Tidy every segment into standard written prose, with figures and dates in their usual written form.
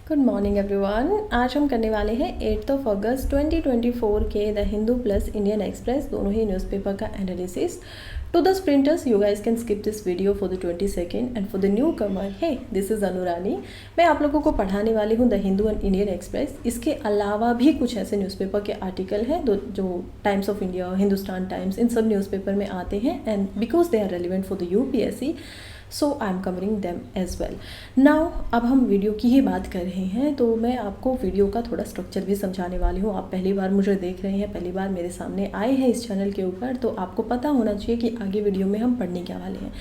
Good morning everyone. आज हम करने वाले हैं 8 अगस्त 2024 के the Hindu plus Indian Express दोनों ही न्यूज़पेपर का analysis. To the sprinters you guys can skip this video for the 22nd and for the newcomer hey this is Anurani. मैं आप लोगों को पढ़ाने वाली हूँ the Hindu and Indian Express. इसके अलावा भी कुछ ऐसे न्यूज़पेपर के आर्टिकल हैं जो Times of India, Hindustan Times, इन सब न्यूज़पेपर में आते हैं and because they are relevant for the UPSC so I am covering them as well. Now अब हम वीडियो की ही बात कर रहे हैं तो मैं आपको वीडियो का थोड़ा स्ट्रक्चर भी समझाने वाली हूँ। आप पहली बार मुझे देख रहे हैं, पहली बार मेरे सामने आए हैं इस चैनल के ऊपर, तो आपको पता होना चाहिए कि आगे वीडियो में हम पढ़ने क्या वाले हैं।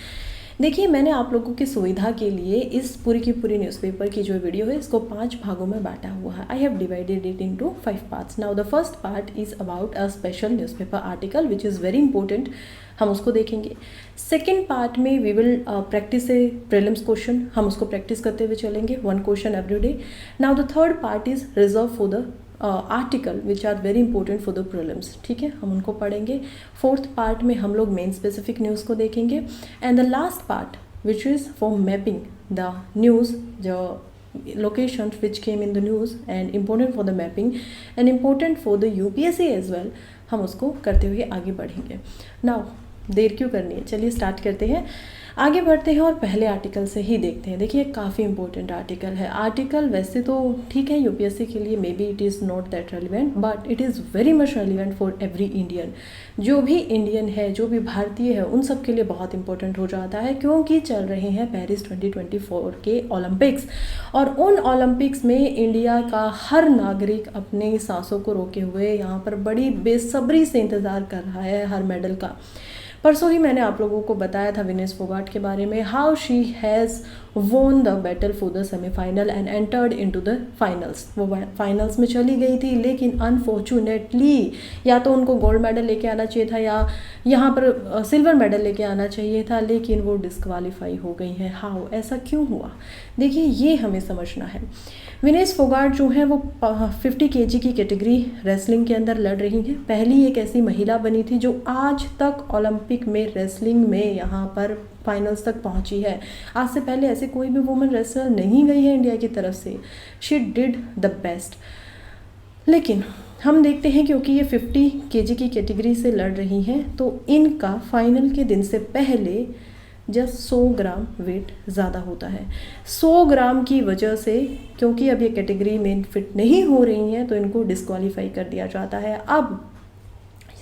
देखिए, मैंने आप लोगों की सुविधा के लिए इस पूरी की पूरी न्यूज़पेपर की जो वीडियो है इसको 5 भागों में बांटा हुआ है। I have divided it into 5 parts. Now the first part is about a special newspaper article which is very important, हम उसको देखेंगे। सेकेंड पार्ट में we will practice a prelims question, हम उसको प्रैक्टिस करते हुए चलेंगे, 1 question every day. Now the third part is reserve for the article which are very important for the prelims, ठीक है, हम उनको पढ़ेंगे। फोर्थ पार्ट में हम लोग मेन स्पेसिफिक न्यूज़ को देखेंगे and the last part which is for mapping the news, the locations which came in the news and important for the mapping and important for the UPSC as well, हम उसको करते हुए आगे बढ़ेंगे। Now देर क्यों करनी है, चलिए स्टार्ट करते हैं, आगे बढ़ते हैं और पहले आर्टिकल से ही देखते हैं। देखिए, काफ़ी इंपॉर्टेंट आर्टिकल है। आर्टिकल वैसे तो ठीक है यूपीएससी के लिए, may be it is not that relevant but it is very much relevant for every Indian. जो भी इंडियन है, जो भी भारतीय है, उन सब के लिए बहुत इंपॉर्टेंट हो जाता है क्योंकि चल रहे हैं पेरिस 2024 के ओलंपिक्स और उन ओलंपिक्स में इंडिया का हर नागरिक अपने सांसों को रोके हुए यहाँ पर बड़ी बेसब्री से इंतज़ार कर रहा है हर मेडल का। परसों ही मैंने आप लोगों को बताया था विनेश फोगाट के बारे में, how she has won the battle for the semifinal and entered into the finals. वो फाइनल्स में चली गई थी लेकिन अनफॉर्चुनेटली या तो उनको गोल्ड मेडल लेके आना चाहिए था या यहाँ पर सिल्वर मेडल लेके आना चाहिए था, लेकिन वो डिस्क्वालीफाई हो गई हैं। हाउ, ऐसा क्यों हुआ? देखिए, ये हमें समझना है। विनेश फोगाट जो है वो 50 kg की कैटेगरी रेसलिंग के अंदर लड़ रही हैं। पहली एक ऐसी महिला बनी थी जो आज तक ओलंपिक में रेसलिंग में यहाँ पर फाइनल्स तक पहुँची है। आज से पहले ऐसे कोई भी वुमेन रेसलर नहीं गई है इंडिया की तरफ से। She did the best. लेकिन हम देखते हैं क्योंकि ये 50 kg की कैटेगरी से लड़ रही हैं तो इनका फाइनल के दिन से पहले जस्ट 100 ग्राम वेट ज़्यादा होता है। 100 ग्राम की वजह से, क्योंकि अब ये कैटेगरी में फिट नहीं हो रही हैं तो इनको डिस्क्वालीफाई कर दिया जाता है। अब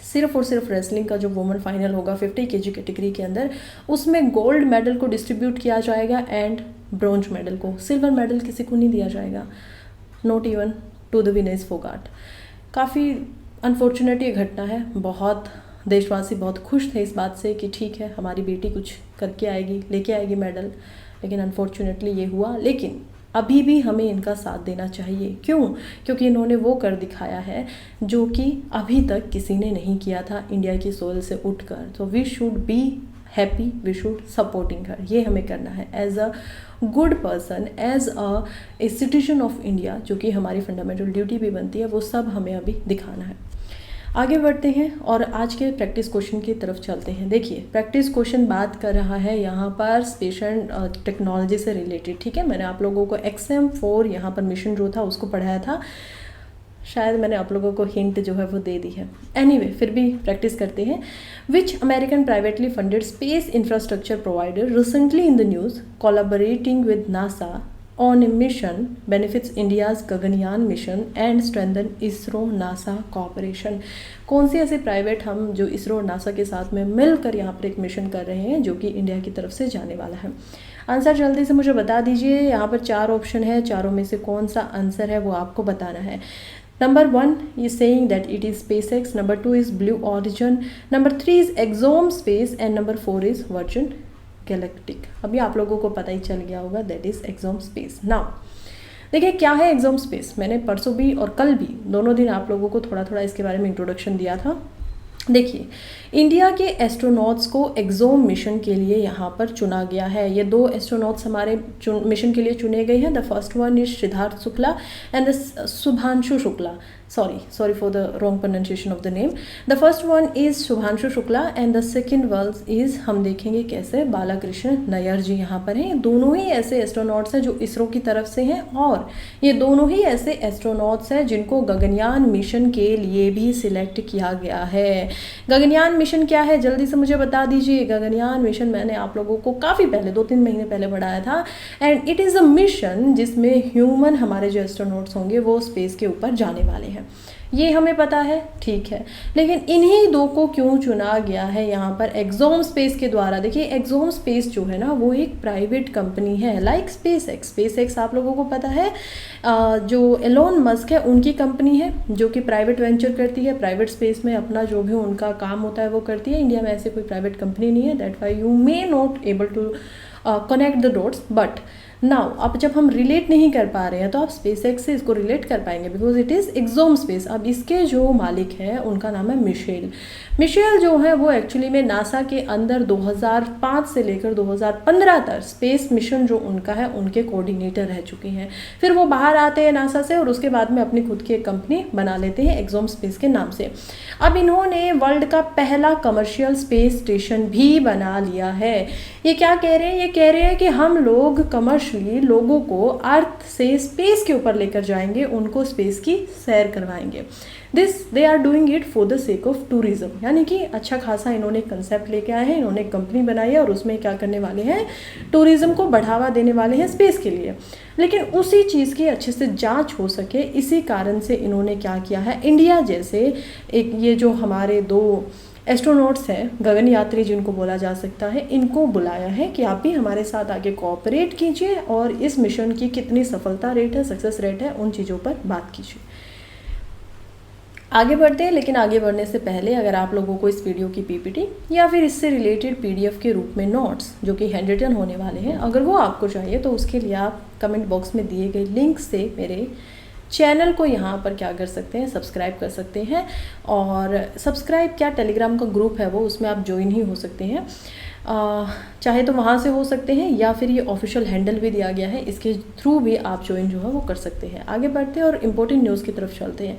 सिर्फ और सिर्फ रेसलिंग का जो वुमेन फाइनल होगा 50 kg कैटेगरी के अंदर, उसमें गोल्ड मेडल को डिस्ट्रीब्यूट किया जाएगा एंड ब्रॉन्ज मेडल को, सिल्वर मेडल किसी को नहीं दिया जाएगा, not even to the Vinesh Phogat. काफ़ी अनफॉर्चुनेट ये घटना है। बहुत देशवासी बहुत खुश थे इस बात से कि ठीक है, हमारी बेटी कुछ करके आएगी, लेके आएगी मेडल, लेकिन अनफॉर्चुनेटली ये हुआ। लेकिन अभी भी हमें इनका साथ देना चाहिए। क्यों? क्योंकि इन्होंने वो कर दिखाया है जो कि अभी तक किसी ने नहीं किया था इंडिया की सोइल से उठकर। तो we should be happy, we should supporting her, ये हमें करना है as a good person, as a citizen of India, जो कि हमारी फंडामेंटल ड्यूटी भी बनती है। वो सब हमें अभी दिखाना है। आगे बढ़ते हैं और आज के प्रैक्टिस क्वेश्चन की तरफ चलते हैं। देखिए, प्रैक्टिस क्वेश्चन बात कर रहा है यहाँ पर स्पेशल टेक्नोलॉजी से रिलेटेड, ठीक है। मैंने आप लोगों को XM4 यहाँ पर मिशन जो था उसको पढ़ाया था, शायद मैंने आप लोगों को हिंट जो है वो दे दी है। एनीवे, फिर भी प्रैक्टिस करते हैं। Which American privately funded space infrastructure provider recently in the news collaborating with NASA on a mission benefits India's Gaganyaan mission and strengthen ISRO NASA cooperation. कौन सी ऐसे प्राइवेट हम जो इसरो और नासा के साथ में मिलकर यहाँ पर एक मिशन कर रहे हैं जो कि इंडिया की तरफ से जाने वाला है? आंसर जल्दी से मुझे बता दीजिए। यहाँ पर 4 ऑप्शन है, चारों में से कौन सा आंसर है वो आपको बताना है। Number 1 is saying that it is SpaceX, number 2 is Blue Origin, number 3 is Exome Space and number 4 is Virgin galactic. अभी आप लोगों को पता ही चल गया होगा, that is exome space. Now देखिए, क्या है एक्सोम स्पेस। मैंने परसों भी और कल भी दोनों दिन आप लोगों को थोड़ा थोड़ा इसके बारे में इंट्रोडक्शन दिया था। देखिए, इंडिया के एस्ट्रोनॉट्स को एक्सोम मिशन के लिए यहाँ पर चुना गया है। ये 2 एस्ट्रोनॉट्स हमारे मिशन के लिए चुने गए हैं। The first one is Siddharth Shukla and the Shubhanshu Shukla. sorry for the wrong pronunciation of the name. The first one is Shubhanshu Shukla and the second one is हम देखेंगे कैसे बालाकृष्ण नैयर जी यहाँ पर हैं। दोनों ही ऐसे एस्ट्रोनॉट्स हैं जो इसरो की तरफ से हैं और ये दोनों ही ऐसे एस्ट्रोनॉट्स हैं जिनको गगनयान मिशन के लिए भी सिलेक्ट किया गया है। गगनयान मिशन क्या है जल्दी से मुझे बता दीजिए। गगनयान मिशन मैंने आप लोगों को काफ़ी पहले 2-3 महीने पहले पढ़ाया था and it is a mission जिसमें ह्यूमन हमारे जो एस्ट्रोनॉट्स होंगे वो स्पेस के ऊपर जाने वाले हैं। ये हमें पता है, ठीक है, लेकिन इन्हीं दो को क्यों चुना गया है यहाँ पर एक्सोम स्पेस के द्वारा। देखिए एक्सोम स्पेस जो है ना वो एक प्राइवेट कंपनी है लाइक स्पेस एक्स आप लोगों को पता है जो एलोन मस्क है उनकी कंपनी है जो कि प्राइवेट वेंचर करती है, प्राइवेट स्पेस में अपना जो भी उनका काम होता है वो करती है। इंडिया में ऐसे कोई प्राइवेट कंपनी नहीं है, that why you may not able to connect the dots. But now अब जब हम रिलेट नहीं कर पा रहे हैं तो आप स्पेस एक्स से इसको रिलेट कर पाएंगे because it is exome space. अब इसके जो मालिक हैं उनका नाम है मिशेल जो है वो एक्चुअली में नासा के अंदर 2005 से लेकर 2015 तक स्पेस मिशन जो उनका है उनके कोऑर्डिनेटर रह चुके हैं। फिर वो बाहर आते हैं नासा से और उसके बाद में अपनी खुद की एक कंपनी बना लेते हैं एक्सोम स्पेस के नाम से। अब इन्होंने वर्ल्ड का पहला कमर्शियल स्पेस स्टेशन भी बना लिया है। ये क्या कह रहे हैं, ये कह रहे हैं कि हम लोग कमर्शियली लोगों को अर्थ से स्पेस के ऊपर लेकर जाएंगे, उनको स्पेस की सैर करवाएंगे। They are doing it for the sake of tourism, यानी कि अच्छा खासा इन्होंने कंसेप्ट लेके आए हैं, इन्होंने कंपनी बनाई है और उसमें क्या करने वाले हैं, टूरिज्म को बढ़ावा देने वाले हैं स्पेस के लिए। लेकिन उसी चीज़ की अच्छे से जांच हो सके इसी कारण से इन्होंने क्या किया है, इंडिया जैसे एक ये जो हमारे 2 एस्ट्रोनॉट्स हैं गगन यात्री जिनको बोला जा सकता है, इनको बुलाया है कि आप भी हमारे साथ आगे कोऑपरेट कीजिए और इस मिशन की कितनी सफलता रेट है, सक्सेस रेट है, उन चीज़ों पर बात कीजिए। आगे बढ़ते हैं, लेकिन आगे बढ़ने से पहले अगर आप लोगों को इस वीडियो की पीपीटी या फिर इससे रिलेटेड पीडीएफ के रूप में नोट्स जो कि हैंड रिटन होने वाले हैं अगर वो आपको चाहिए तो उसके लिए आप कमेंट बॉक्स में दिए गए लिंक से मेरे चैनल को यहाँ पर क्या कर सकते हैं, सब्सक्राइब कर सकते हैं। और सब्सक्राइब क्या, टेलीग्राम का ग्रुप है वो, उसमें आप ज्वाइन ही हो सकते हैं, चाहे तो वहाँ से हो सकते हैं या फिर ये ऑफिशियल हैंडल भी दिया गया है, इसके थ्रू भी आप ज्वाइन जो है वो कर सकते हैं। आगे बढ़ते हैं और इम्पोर्टेंट न्यूज़ की तरफ चलते हैं।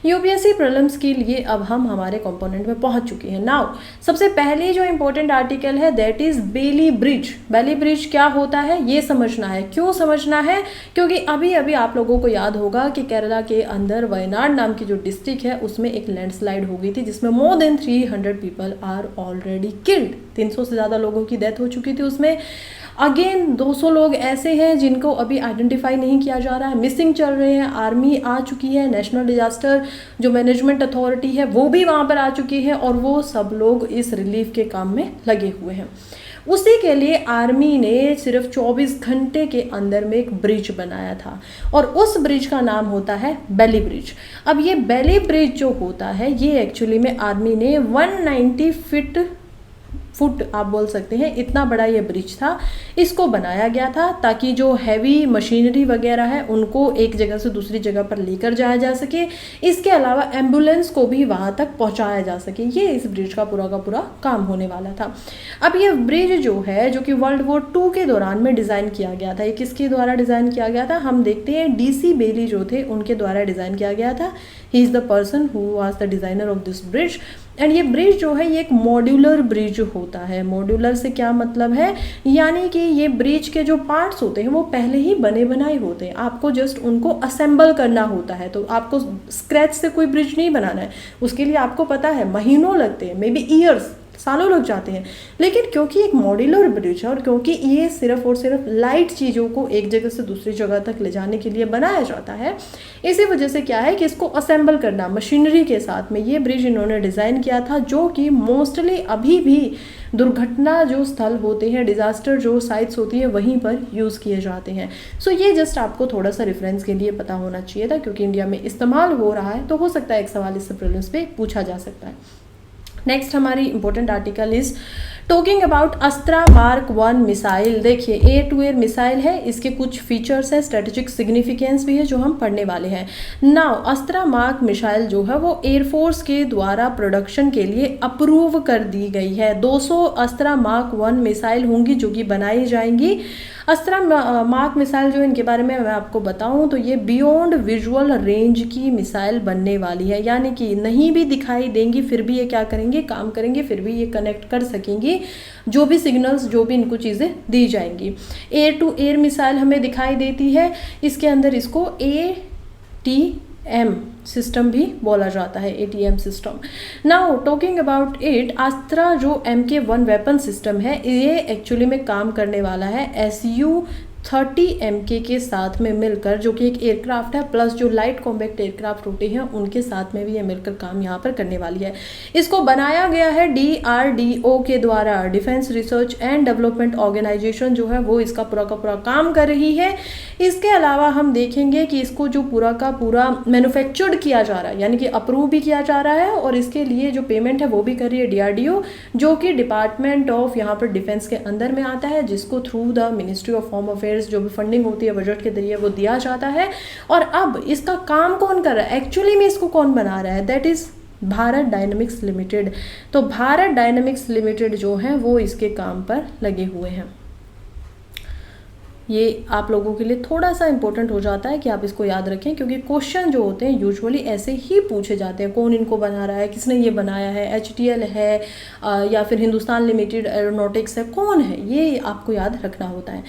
यूपीएससी प्रीलिम्स के लिए अब हम हमारे कंपोनेंट में पहुंच चुके हैं। नाउ सबसे पहले जो इम्पोर्टेंट आर्टिकल है that is Bailey bridge. Bailey bridge क्या होता है ये समझना है। क्यों समझना है, क्योंकि अभी अभी आप लोगों को याद होगा कि केरला के अंदर वयनाड नाम की जो डिस्ट्रिक्ट है उसमें एक लैंडस्लाइड हो गई थी जिसमें more than 300 people are already killed. 300 से ज़्यादा लोगों की डेथ हो चुकी थी उसमें। अगेन 200 लोग ऐसे हैं जिनको अभी आइडेंटिफाई नहीं किया जा रहा है, मिसिंग चल रहे हैं। आर्मी आ चुकी है, नेशनल डिजास्टर जो मैनेजमेंट अथॉरिटी है वो भी वहाँ पर आ चुकी है और वो सब लोग इस रिलीफ के काम में लगे हुए हैं। उसी के लिए आर्मी ने सिर्फ 24 घंटे के अंदर में एक ब्रिज बनाया था और उस ब्रिज का नाम होता है बेली ब्रिज। अब ये बेली ब्रिज जो होता है ये एक्चुअली में आर्मी ने 190 फुट आप बोल सकते हैं, इतना बड़ा ये ब्रिज था। इसको बनाया गया था ताकि जो हैवी मशीनरी वगैरह है उनको एक जगह से दूसरी जगह पर लेकर जाया जा सके। इसके अलावा एम्बुलेंस को भी वहाँ तक पहुँचाया जा सके। ये इस ब्रिज का पूरा काम होने वाला था। अब ये ब्रिज जो है जो कि वर्ल्ड वॉर 2 के दौरान में डिज़ाइन किया गया था, ये किसके द्वारा डिज़ाइन किया गया था, हम देखते हैं DC बेली जो थे उनके द्वारा डिज़ाइन किया गया था। He is the person who was the designer of this bridge. And ये ब्रिज जो है ये एक मॉड्यूलर ब्रिज होता है। मॉड्यूलर से क्या मतलब है, यानी कि ये ब्रिज के जो पार्ट्स होते हैं वो पहले ही बने बनाए होते हैं, आपको जस्ट उनको असेंबल करना होता है। तो आपको स्क्रैच से कोई ब्रिज नहीं बनाना है, उसके लिए आपको पता है महीनों लगते हैं, मे बी ईयर्स, सालों लग जाते हैं। लेकिन क्योंकि एक मॉड्यूलर ब्रिज है और क्योंकि ये सिर्फ और सिर्फ लाइट चीज़ों को एक जगह से दूसरी जगह तक ले जाने के लिए बनाया जाता है, इसी वजह से क्या है कि इसको असेंबल करना मशीनरी के साथ में ये ब्रिज इन्होंने डिज़ाइन किया था, जो कि मोस्टली अभी भी दुर्घटना जो स्थल होते हैं, डिज़ास्टर जो साइट्स होती है वहीं पर यूज़ किए जाते हैं। सो ये जस्ट आपको थोड़ा सा रेफरेंस के लिए पता होना चाहिए था, क्योंकि इंडिया में इस्तेमाल हो रहा है तो हो सकता है एक सवाल इससे प्रीलिम्स पे पूछा जा सकता है। नेक्स्ट हमारी important article is talking about अस्त्रा mark 1 missile. देखिए एयर टू एयर मिसाइल है, इसके कुछ फीचर्स है, स्ट्रेटेजिक सिग्निफिकेंस भी है जो हम पढ़ने वाले हैं। नाउ अस्त्रा मार्क मिसाइल जो है वो एयरफोर्स के द्वारा प्रोडक्शन के लिए अप्रूव कर दी गई है। 200 अस्त्रा मार्क 1 मिसाइल होंगी जो कि बनाई जाएंगी अस्त्रा मार्क मिसाइल जो इनके बारे में मैं आपको बताऊं तो ये बियॉन्ड विजुअल रेंज की मिसाइल बनने वाली है, यानी कि नहीं भी दिखाई देंगी फिर भी ये क्या करेंगे, काम करेंगे, फिर भी ये कनेक्ट कर सकेंगी जो भी सिग्नल्स, जो भी इनको चीज़ें दी जाएंगी। एयर टू एयर मिसाइल हमें दिखाई देती है, इसके अंदर इसको ATM सिस्टम भी बोला जाता है, ATM system. Now talking about it, अस्त्रा जो MK1 वेपन सिस्टम है ये एक्चुअली में काम करने वाला है Su-30 MK के साथ में मिलकर, जो कि एक एयरक्राफ्ट है प्लस जो लाइट कॉम्बैक्ट एयरक्राफ्ट होते हैं उनके साथ में भी ये मिलकर काम यहाँ पर करने वाली है। इसको बनाया गया है DRDO के द्वारा, defence research and development organisation जो है वो इसका पूरा का पूरा काम कर रही है। इसके अलावा हम देखेंगे कि इसको जो पूरा का पूरा मैन्युफैक्चर्ड किया जा रहा है, यानी कि अप्रूव भी किया जा रहा है और इसके लिए जो पेमेंट है वो भी कर रही है DRDO, जो कि डिपार्टमेंट ऑफ यहाँ पर डिफेंस के अंदर में आता है, जिसको through the ministry of home affairs जो भी फंडिंग होती है बजट के जरिए वो दिया जाता है। और अब इसका काम कौन कर रहा है, एक्चुअली में इसको कौन बना रहा है, that is Bharat dynamics limited. तो भारत डायनेमिक्स लिमिटेड जो है वो इसके काम पर लगे हुए हैं। ये आप लोगों के लिए थोड़ा सा इंपॉर्टेंट हो जाता है कि आप इसको याद रखें, क्योंकि क्वेश्चन जो होते हैं यूजुअली ऐसे ही पूछे जाते हैं, कौन इनको बना रहा है, किसने ये बनाया है, HTL है या फिर हिंदुस्तान लिमिटेड एरोनॉटिक्स है, कौन है, ये आपको याद रखना होता है।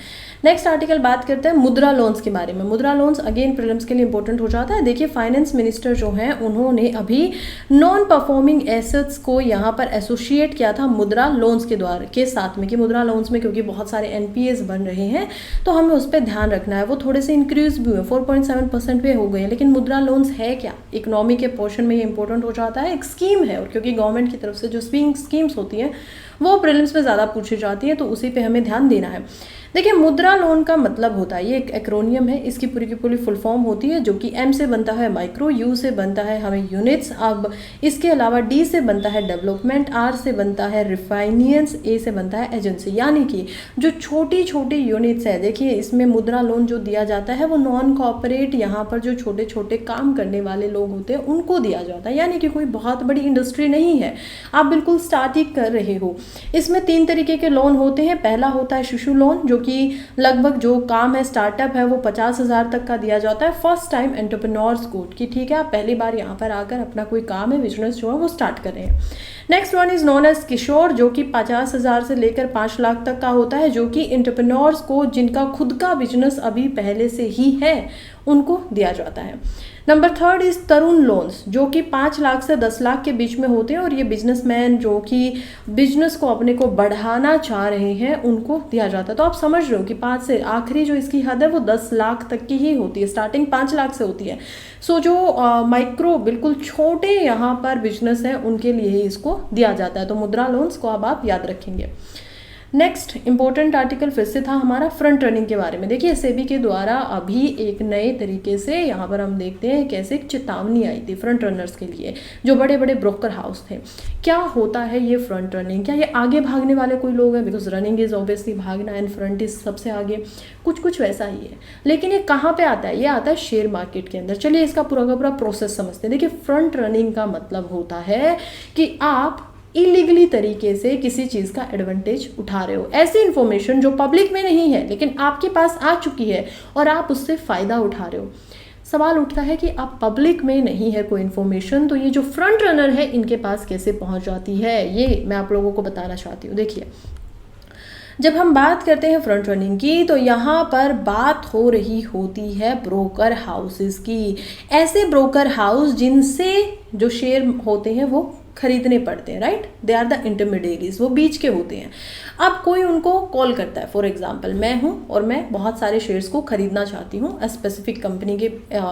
नेक्स्ट आर्टिकल बात करते हैं मुद्रा लोन्स के बारे में। मुद्रा लोन्स अगेन प्रीलिम्स के लिए इंपॉर्टेंट हो जाता है। देखिए फाइनेंस मिनिस्टर जो हैं उन्होंने अभी नॉन परफॉर्मिंग एसेट्स को यहाँ पर एसोसिएट किया था मुद्रा लोन्स के द्वारा के साथ में, कि मुद्रा लोन्स में क्योंकि बहुत सारे NPAs बन रहे हैं तो हमें उस पर ध्यान रखना है। वो थोड़े से इंक्रीज भी हुए, 4.7% पे हो गए हैं, लेकिन मुद्रा लोन्स है क्या, इकोनॉमी के पोर्शन में ये इंपॉर्टेंट हो जाता है। एक स्कीम है और क्योंकि गवर्नमेंट की तरफ से जो स्कीम्स होती हैं वो प्रीलिम्स में ज़्यादा पूछी जाती है, तो उसी पे हमें ध्यान देना है। देखिए मुद्रा लोन का मतलब होता है, ये एक एक्रोनियम है, इसकी पूरी की पूरी फुल फॉर्म होती है, जो कि M से बनता है माइक्रो, U से बनता है हमें यूनिट्स, अब इसके अलावा D से बनता है डेवलपमेंट, R से बनता है रिफाइनेंस, A से बनता है एजेंसी, यानी कि जो छोटी छोटी यूनिट्स है। देखिए इसमें मुद्रा लोन जो दिया जाता है वो नॉन कॉर्पोरेट, यहाँ पर जो छोटे छोटे काम करने वाले लोग होते हैं उनको दिया जाता है, यानी कि कोई बहुत बड़ी इंडस्ट्री नहीं है, आप बिल्कुल स्टार्ट ही कर रहे हो। इसमें 3 तरीके के लोन होते हैं। पहला होता है शिशु लोन, जो कि लगभग जो काम है स्टार्टअप है वो 50,000 तक का दिया जाता है फर्स्ट टाइम एंटरप्रेन्योर्स को, कि ठीक है आप पहली बार यहाँ पर आकर अपना कोई काम है, बिजनेस जो है वो स्टार्ट कर रहे हैं। Next one is known as Kishore, जो कि 50,000 से लेकर 5 लाख तक का होता है, जो कि एंटरप्रेन्योर्स को जिनका खुद का बिजनेस अभी पहले से ही है उनको दिया जाता है। नंबर 3 इज तरुण लोन्स, जो कि 5 लाख से 10 लाख के बीच में होते हैं और ये बिजनेसमैन जो कि बिजनेस को अपने को बढ़ाना चाह रहे हैं उनको दिया जाता है। तो आप समझ रहे हो कि 5 से आखिरी जो इसकी हद है वो 10 लाख तक की ही होती है, स्टार्टिंग 5 लाख से होती है। सो जो माइक्रो बिल्कुल छोटे यहाँ पर बिजनेस हैं उनके लिए ही इसको दिया जाता है। तो मुद्रा लोन्स को अब आप याद रखेंगे। नेक्स्ट इंपॉर्टेंट आर्टिकल फिर से था हमारा फ्रंट रनिंग के बारे में। देखिए सेबी के द्वारा अभी एक नए तरीके से यहाँ पर हम देखते हैं कैसे एक चेतावनी आई थी फ्रंट रनर्स के लिए, जो बड़े बड़े ब्रोकर हाउस थे। क्या होता है ये फ्रंट रनिंग, क्या ये आगे भागने वाले कोई लोग हैं, बिकॉज रनिंग इज ऑब्वियसली भागना एंड फ्रंट इज सबसे आगे, कुछ वैसा ही है। लेकिन ये कहाँ पे आता है, ये आता है शेयर मार्केट के अंदर। चलिए इसका पूरा का पूरा प्रोसेस समझते हैं। देखिए फ्रंट रनिंग का मतलब होता है कि आप इलीगली तरीके से किसी चीज़ का एडवांटेज उठा रहे हो, ऐसी इन्फॉर्मेशन जो पब्लिक में नहीं है लेकिन आपके पास आ चुकी है और आप उससे फ़ायदा उठा रहे हो। सवाल उठता है कि आप पब्लिक में नहीं है कोई इन्फॉर्मेशन, तो ये जो फ्रंट रनर है इनके पास कैसे पहुंच जाती है, ये मैं आप लोगों को बताना चाहती हूँ। देखिए जब हम बात करते हैं फ्रंट रनिंग की तो यहाँ पर बात हो रही होती है ब्रोकर हाउसेस की। ऐसे ब्रोकर हाउस जिनसे जो शेयर होते हैं वो खरीदने पड़ते हैं, राइट, दे आर द इंटरमीडिएरीज, वो बीच के होते हैं। अब कोई उनको कॉल करता है, फॉर एग्जांपल मैं हूँ और मैं बहुत सारे शेयर्स को खरीदना चाहती हूँ स्पेसिफिक कंपनी के,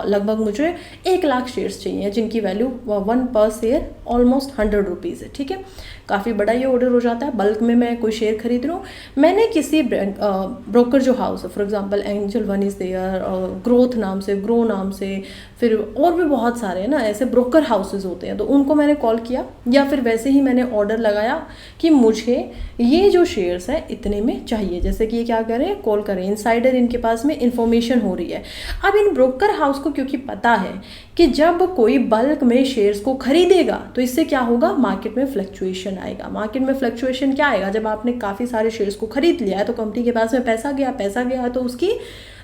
लगभग मुझे 1 लाख शेयर्स चाहिए जिनकी वैल्यू 1 पर शेयर ऑलमोस्ट 100 रुपीज़ है, ठीक है, काफ़ी बड़ा ये ऑर्डर हो जाता है। बल्क में मैं कोई शेयर खरीद रहा हूँ, मैंने किसी ब्रोकर जो हाउस है, for example Angel One is there, growth नाम से, ग्रो नाम से, फिर और भी बहुत सारे हैं ना ऐसे ब्रोकर हाउसेज होते हैं, तो उनको मैंने कॉल किया या फिर वैसे ही मैंने ऑर्डर लगाया कि मुझे ये जो शेयर्स हैं इतने में चाहिए, जैसे कि ये क्या करें, कॉल करें, इनसाइडर इनके पास में इन्फॉर्मेशन हो रही है। अब इन ब्रोकर हाउस को क्योंकि पता है कि जब कोई बल्क में शेयर्स को खरीदेगा तो इससे क्या होगा, मार्केट में फ्लक्चुएशन आएगा। मार्केट में फ्लक्चुएशन क्या आएगा, जब आपने काफ़ी सारे शेयर्स को खरीद लिया है तो कंपनी के पास में पैसा गया तो उसकी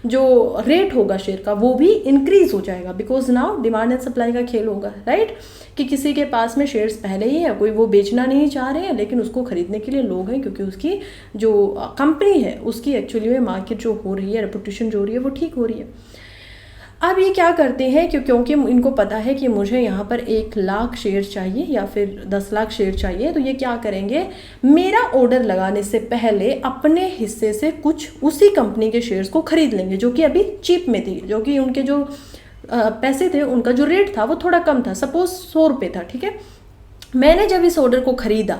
जो रेट होगा शेयर का वो भी इंक्रीज हो जाएगा, because now demand and supply का खेल होगा, राइट। कि किसी के पास में शेयर्स पहले ही है, कोई वो बेचना नहीं चाह रहे हैं लेकिन उसको खरीदने के लिए लोग हैं, क्योंकि उसकी जो कंपनी है उसकी एक्चुअली में मार्केट जो हो रही है, रेपुटेशन जो हो रही है वो ठीक हो रही है। अब ये क्या करते हैं क्योंकि इनको पता है कि मुझे यहाँ पर 1 लाख शेयर चाहिए या फिर 10 लाख शेयर चाहिए, तो ये क्या करेंगे, मेरा ऑर्डर लगाने से पहले अपने हिस्से से कुछ उसी कंपनी के शेयर्स को खरीद लेंगे जो कि अभी चीप में थी, जो कि उनके जो पैसे थे, उनका जो रेट था वो थोड़ा कम था, सपोज 100 रुपये था, ठीक है। मैंने जब इस ऑर्डर को खरीदा,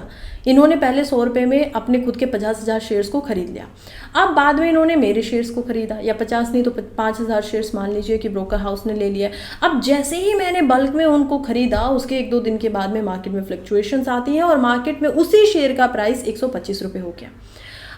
इन्होंने पहले 100 रुपये में अपने खुद के 50,000 शेयर्स को खरीद लिया। अब बाद में इन्होंने मेरे शेयर्स को खरीदा, या 50 नहीं तो 5,000 शेयर्स मान लीजिए कि ब्रोकर हाउस ने ले लिया। अब जैसे ही मैंने बल्क में उनको खरीदा, उसके 1-2 दिन के बाद में मार्केट में फ्लक्चुएशंस आती हैं और मार्केट में उसी शेयर का प्राइस 125 रुपये हो गया।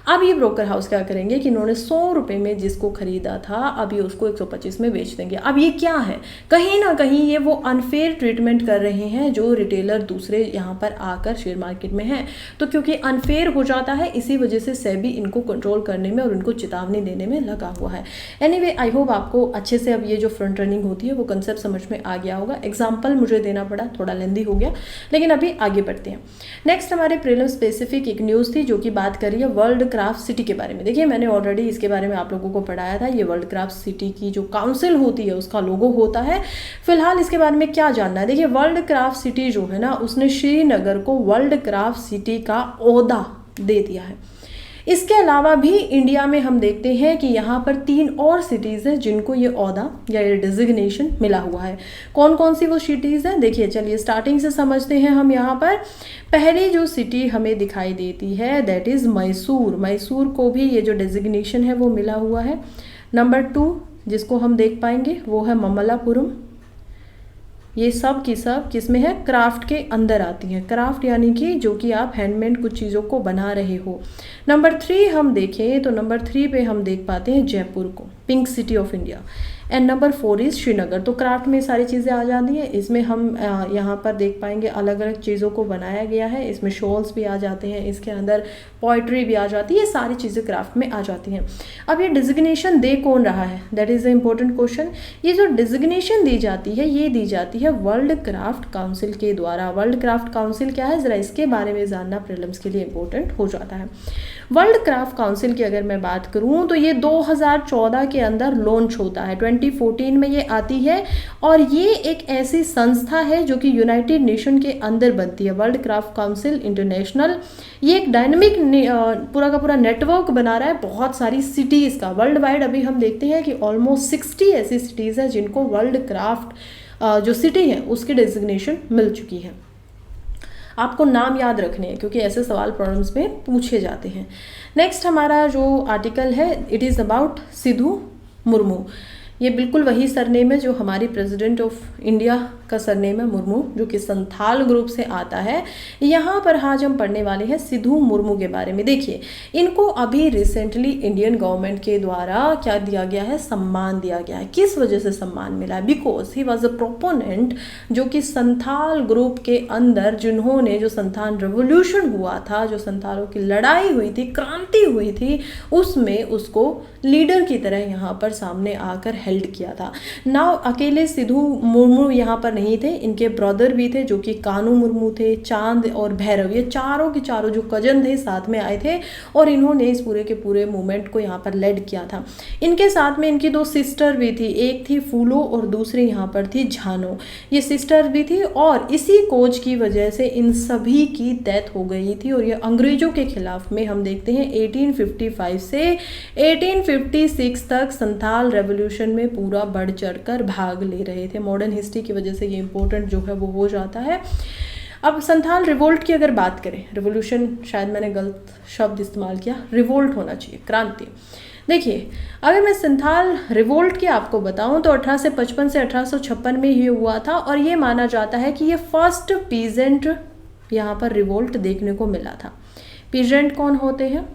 अब ये ब्रोकर हाउस क्या करेंगे कि इन्होंने 100 रुपये में जिसको खरीदा था अब ये उसको 125 में बेच देंगे। अब ये क्या है, कहीं ना कहीं ये वो अनफेयर ट्रीटमेंट कर रहे हैं जो रिटेलर दूसरे यहाँ पर आकर शेयर मार्केट में हैं। तो क्योंकि अनफेयर हो जाता है, इसी वजह से सेबी इनको कंट्रोल करने में और इनको चेतावनी देने में लगा हुआ है। एनीवे, आई होप आपको अच्छे से अब ये जो फ्रंट रनिंग होती है वो कंसेप्ट समझ में आ गया होगा। एग्जाम्पल मुझे देना पड़ा, थोड़ा लेंदी हो गया, लेकिन अभी आगे बढ़ते हैं। नेक्स्ट हमारे प्रीलिम स्पेसिफिक एक न्यूज़ थी जो कि बात कर रही है वर्ल्ड क्राफ्ट सिटी के बारे में। देखिए, मैंने ऑलरेडी इसके बारे में आप लोगों को पढ़ाया था। ये वर्ल्ड क्राफ्ट सिटी की जो काउंसिल होती है उसका लोगो होता है। फिलहाल इसके बारे में क्या जानना है, देखिए वर्ल्ड क्राफ्ट सिटी जो है ना, उसने श्रीनगर को वर्ल्ड क्राफ्ट सिटी का ओहदा दे दिया है। इसके अलावा भी इंडिया में हम देखते हैं कि यहाँ पर 3 और सिटीज़ हैं जिनको ये ओहदा या ये डिजिग्नेशन मिला हुआ है। कौन कौन सी वो सिटीज़ हैं, देखिए चलिए स्टार्टिंग से समझते हैं हम। यहाँ पर पहली जो सिटी हमें दिखाई देती है दैट इज़ मैसूर। मैसूर को भी ये जो डिजिग्नेशन है वो मिला हुआ है। नंबर 2 जिसको हम देख पाएंगे वो है ममल्लापुरम। ये सब की सब किस में है, क्राफ्ट के अंदर आती हैं। क्राफ्ट यानी कि जो कि आप हैंडमेड कुछ चीज़ों को बना रहे हो। नंबर 3 हम देखें तो नंबर 3 पे हम देख पाते हैं जयपुर को, pink city of India. And number 4 is Srinagar. तो क्राफ्ट में सारी चीज़ें आ जाती हैं। इसमें हम यहाँ पर देख पाएंगे अलग अलग चीज़ों को बनाया गया है। इसमें शॉल्स भी आ जाते हैं, इसके अंदर पोइट्री भी आ जाती है, ये सारी चीज़ें क्राफ्ट में आ जाती हैं। अब ये डिजिग्नेशन दे कौन रहा है, that is the important question. ये जो डिजिग्नेशन दी जाती है ये दी जाती है वर्ल्ड क्राफ्ट काउंसिल के द्वारा। वर्ल्ड क्राफ्ट काउंसिल क्या है, ज़रा इसके बारे में जानना प्रीलिम्स के लिए इम्पोर्टेंट हो जाता है। वर्ल्ड क्राफ्ट काउंसिल की अगर मैं बात करूँ तो ये 2014 के अंदर लॉन्च होता है, 2014 में ये आती है। और ये एक ऐसी संस्था है जो कि यूनाइटेड नेशन के अंदर बनती है, वर्ल्ड क्राफ्ट काउंसिल इंटरनेशनल। ये एक डायनेमिक पूरा का पूरा नेटवर्क बना रहा है बहुत सारी सिटीज़ का वर्ल्ड वाइड। अभी हम देखते हैं कि ऑलमोस्ट 60 ऐसी सिटीज़ हैं जिनको वर्ल्ड क्राफ्ट जो सिटी है उसकी डेजिग्नेशन मिल चुकी है। आपको नाम याद रखने हैं क्योंकि ऐसे सवाल प्रॉब्लम्स में पूछे जाते हैं। नेक्स्ट हमारा जो आर्टिकल है it is about Sidhu Murmu. ये बिल्कुल वही सरनेम है जो हमारी प्रेसिडेंट ऑफ इंडिया का सरनेम है, मुर्मू, जो कि संथाल ग्रुप से आता है। यहाँ पर आज हम पढ़ने वाले हैं सिद्धू मुर्मू के बारे में। देखिए, इनको अभी रिसेंटली इंडियन गवर्नमेंट के द्वारा क्या दिया गया है, सम्मान दिया गया है। किस वजह से सम्मान मिला है, because he was a proponent, जो कि संथाल ग्रुप के अंदर जिन्होंने जो संथाल रेवोल्यूशन हुआ था, जो संथालों की लड़ाई हुई थी, क्रांति हुई थी, उसमें उसको लीडर की तरह यहाँ पर सामने आकर हेल्ड किया था। नाउ अकेले सिद्धू मुर्मू यहाँ पर नहीं थे, इनके ब्रदर भी थे जो कि कानू मुर्मू थे, चांद और भैरव, ये चारों के चारों जो कजन थे साथ में आए थे और इन्होंने इस पूरे के पूरे मूवमेंट को यहाँ पर लेड किया था। इनके साथ में इनकी 2 सिस्टर भी थी, एक थी फूलो और दूसरी यहाँ पर थी झानो। ये सिस्टर भी थी और इसी कोच की वजह से इन सभी की डेथ हो गई थी। और ये अंग्रेजों के खिलाफ में हम देखते हैं 1855 से 1856 तक संथाल रेवोल्यूशन में पूरा बढ़ चढ़कर भाग ले रहे थे। मॉडर्न हिस्ट्री की वजह से ये इंपॉर्टेंट जो है वो हो जाता है। अब संथाल रिवोल्ट की अगर बात करें, रिवोल्यूशन शायद मैंने गलत शब्द इस्तेमाल किया, रिवोल्ट होना चाहिए, क्रांति। देखिए, अगर मैं संथाल रिवोल्ट की आपको बताऊं तो 1855 से 1856 में ये हुआ था और ये माना जाता है कि ये फर्स्ट पीजेंट यहाँ पर रिवोल्ट देखने को मिला था। पीजेंट कौन होते हैं?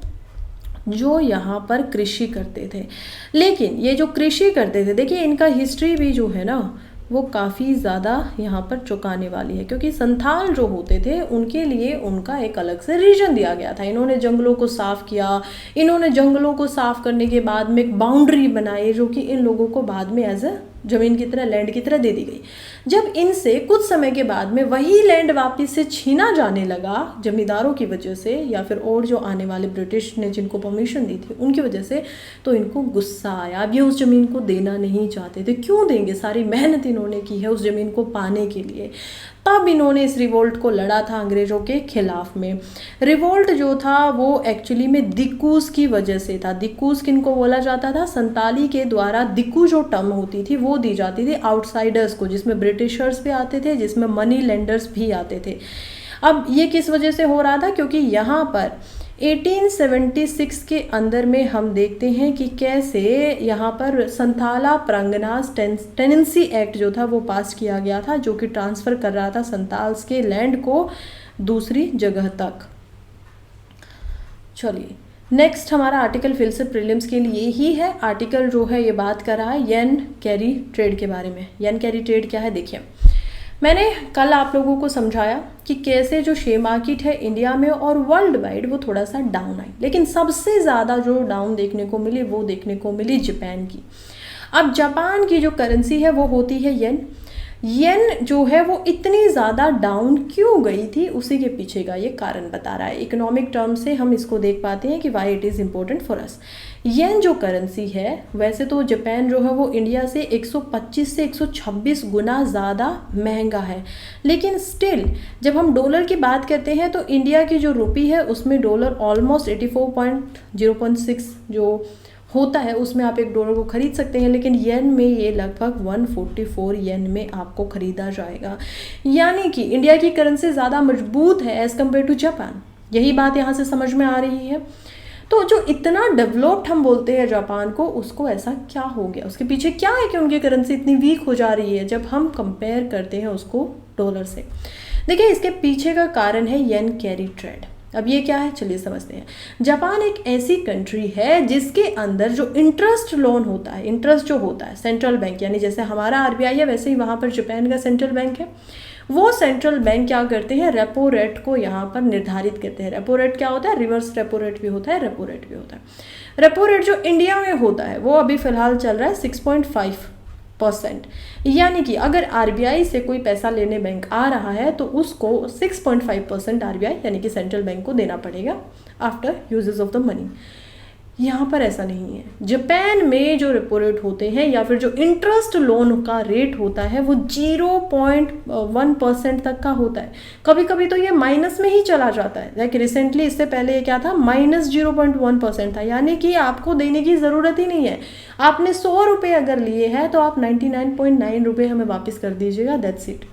जो यहाँ पर कृषि करते थे। लेकिन ये जो कृषि करते थे, देखिए इनका हिस्ट्री भी जो है ना वो काफ़ी ज़्यादा यहाँ पर चौंकाने वाली है, क्योंकि संथाल जो होते थे उनके लिए उनका एक अलग से रीजन दिया गया था। इन्होंने जंगलों को साफ़ किया, इन्होंने जंगलों को साफ़ करने के बाद में एक बाउंड्री बनाई जो कि इन लोगों को बाद में एज अ ज़मीन की तरह, लैंड की तरह दे दी गई। जब इनसे कुछ समय के बाद में वही लैंड वापस से छीना जाने लगा जमींदारों की वजह से, या फिर और जो आने वाले ब्रिटिश ने जिनको परमिशन दी थी उनकी वजह से, तो इनको गुस्सा आया। अब ये उस ज़मीन को देना नहीं चाहते थे। क्यों देंगे? सारी मेहनत इन्होंने की है उस ज़मीन को पाने के लिए। तब इन्होंने इस रिवोल्ट को लड़ा था अंग्रेज़ों के खिलाफ में। रिवोल्ट जो था वो एक्चुअली में दिक्कूस की वजह से था। दिक्कूस किनको बोला जाता था? संताली के द्वारा दिक्कू जो टर्म होती थी वो दी जाती थी आउटसाइडर्स को, जिसमें ब्रिटिशर्स भी आते थे, जिसमें मनी लेंडर्स भी आते थे। अब ये किस वजह से हो रहा था? क्योंकि यहाँ पर 1876 के अंदर में हम देखते हैं कि कैसे यहाँ पर संथाला प्रंगनास टेनेंसी एक्ट जो था वो पास किया गया था, जो कि ट्रांसफ़र कर रहा था संताल्स के लैंड को दूसरी जगह तक। चलिए नेक्स्ट हमारा आर्टिकल फिर से प्रीलिम्स के लिए ही है। आर्टिकल जो है ये बात कर रहा है येन कैरी ट्रेड के बारे में। येन कैरी ट्रेड क्या है? देखिए मैंने कल आप लोगों को समझाया कि कैसे जो शेयर मार्केट है इंडिया में और वर्ल्ड वाइड वो थोड़ा सा डाउन आई, लेकिन सबसे ज़्यादा जो डाउन देखने को मिली वो देखने को मिली जापान की। अब जापान की जो करेंसी है वो होती है येन। येन जो है वो इतनी ज़्यादा डाउन क्यों गई थी, उसी के पीछे का ये कारण बता रहा है। इकोनॉमिक टर्म से हम इसको देख पाते हैं कि why it is important for us. Yen जो करेंसी है, वैसे तो जापान जो है वो इंडिया से 125 से 126 गुना ज़्यादा महंगा है, लेकिन स्टिल जब हम डॉलर की बात करते हैं तो इंडिया की जो रुपी है उसमें डॉलर ऑलमोस्ट 84.06 जो होता है उसमें आप एक डॉलर को खरीद सकते हैं, लेकिन येन में ये लगभग 144 येन में आपको खरीदा जाएगा। यानी कि इंडिया की करेंसी ज़्यादा मजबूत है एज़ कम्पेयर टू जापान। यही बात यहाँ से समझ में आ रही है। तो जो इतना डेवलप्ड हम बोलते हैं जापान को, उसको ऐसा क्या हो गया? उसके पीछे क्या है कि उनकी करेंसी इतनी वीक हो जा रही है जब हम कंपेयर करते हैं उसको डॉलर से? देखिए इसके पीछे का कारण है येन कैरी ट्रेड। अब ये क्या है, चलिए समझते हैं। जापान एक ऐसी कंट्री है जिसके अंदर जो इंटरेस्ट लोन होता है, इंटरेस्ट जो होता है सेंट्रल बैंक, यानी जैसे हमारा आरबीआई है वैसे ही वहाँ पर जापान का सेंट्रल बैंक है। वो सेंट्रल बैंक क्या करते हैं? रेपो रेट को यहाँ पर निर्धारित करते हैं। रेपो रेट क्या होता है? रिवर्स रेपो रेट भी होता है, रेपो रेट भी होता है। रेपो रेट जो इंडिया में होता है वो अभी फिलहाल चल रहा है 6.5%। यानी कि अगर आरबीआई से कोई पैसा लेने बैंक आ रहा है तो उसको 6.5% आरबीआई यानी कि सेंट्रल बैंक को देना पड़ेगा after uses of the money. यहाँ पर ऐसा नहीं है। जापान में जो रेपो रेट होते हैं या फिर जो इंटरेस्ट लोन का रेट होता है वो 0.1% तक का होता है। कभी कभी तो ये माइनस में ही चला जाता है। लाइक रिसेंटली इससे पहले ये क्या था? -0.1% था। यानी कि आपको देने की ज़रूरत ही नहीं है। आपने 100 रुपये अगर लिए हैं तो आप 99.9 रुपये हमें वापस कर दीजिएगा, दैट्स इट।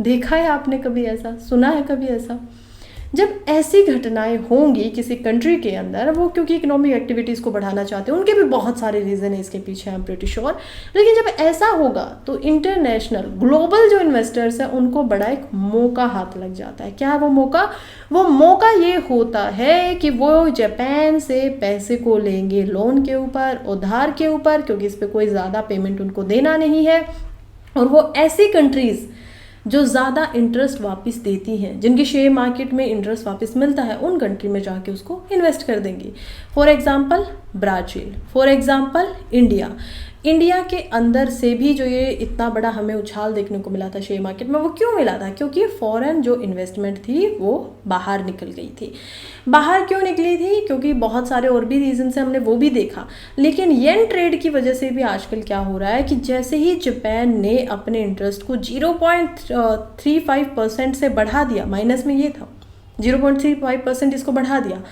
देखा है आपने कभी ऐसा? सुना है कभी ऐसा? जब ऐसी घटनाएं होंगी किसी कंट्री के अंदर, वो क्योंकि इकोनॉमिक एक्टिविटीज़ को बढ़ाना चाहते हैं, उनके भी बहुत सारे रीज़न है इसके पीछे, आई एम प्रीटी श्योर। लेकिन जब ऐसा होगा तो इंटरनेशनल ग्लोबल जो इन्वेस्टर्स हैं उनको बड़ा एक मौका हाथ लग जाता है। क्या है वो मौका? वो मौका ये होता है कि वो जापान से पैसे को लेंगे लोन के ऊपर, उधार के ऊपर, क्योंकि इस पर कोई ज़्यादा पेमेंट उनको देना नहीं है। और वो ऐसी कंट्रीज़ जो ज़्यादा इंटरेस्ट वापस देती हैं, जिनकी शेयर मार्केट में इंटरेस्ट वापस मिलता है, उन कंट्री में जाके उसको इन्वेस्ट कर देंगी। For example Brazil, for example India. India के अंदर से भी जो ये इतना बड़ा हमें उछाल देखने को मिला था शेयर मार्केट में, वो क्यों मिला था? क्योंकि फॉरेन जो इन्वेस्टमेंट थी वो बाहर निकल गई थी। बाहर क्यों निकली थी? क्योंकि बहुत सारे और भी रीज़न से हमने वो भी देखा। लेकिन येन ट्रेड की वजह से भी आजकल क्या हो रहा है कि जैसे ही जापान ने अपने इंटरेस्ट को 0.35% से बढ़ा दिया, माइनस में ये था 0.35% इसको बढ़ा दिया,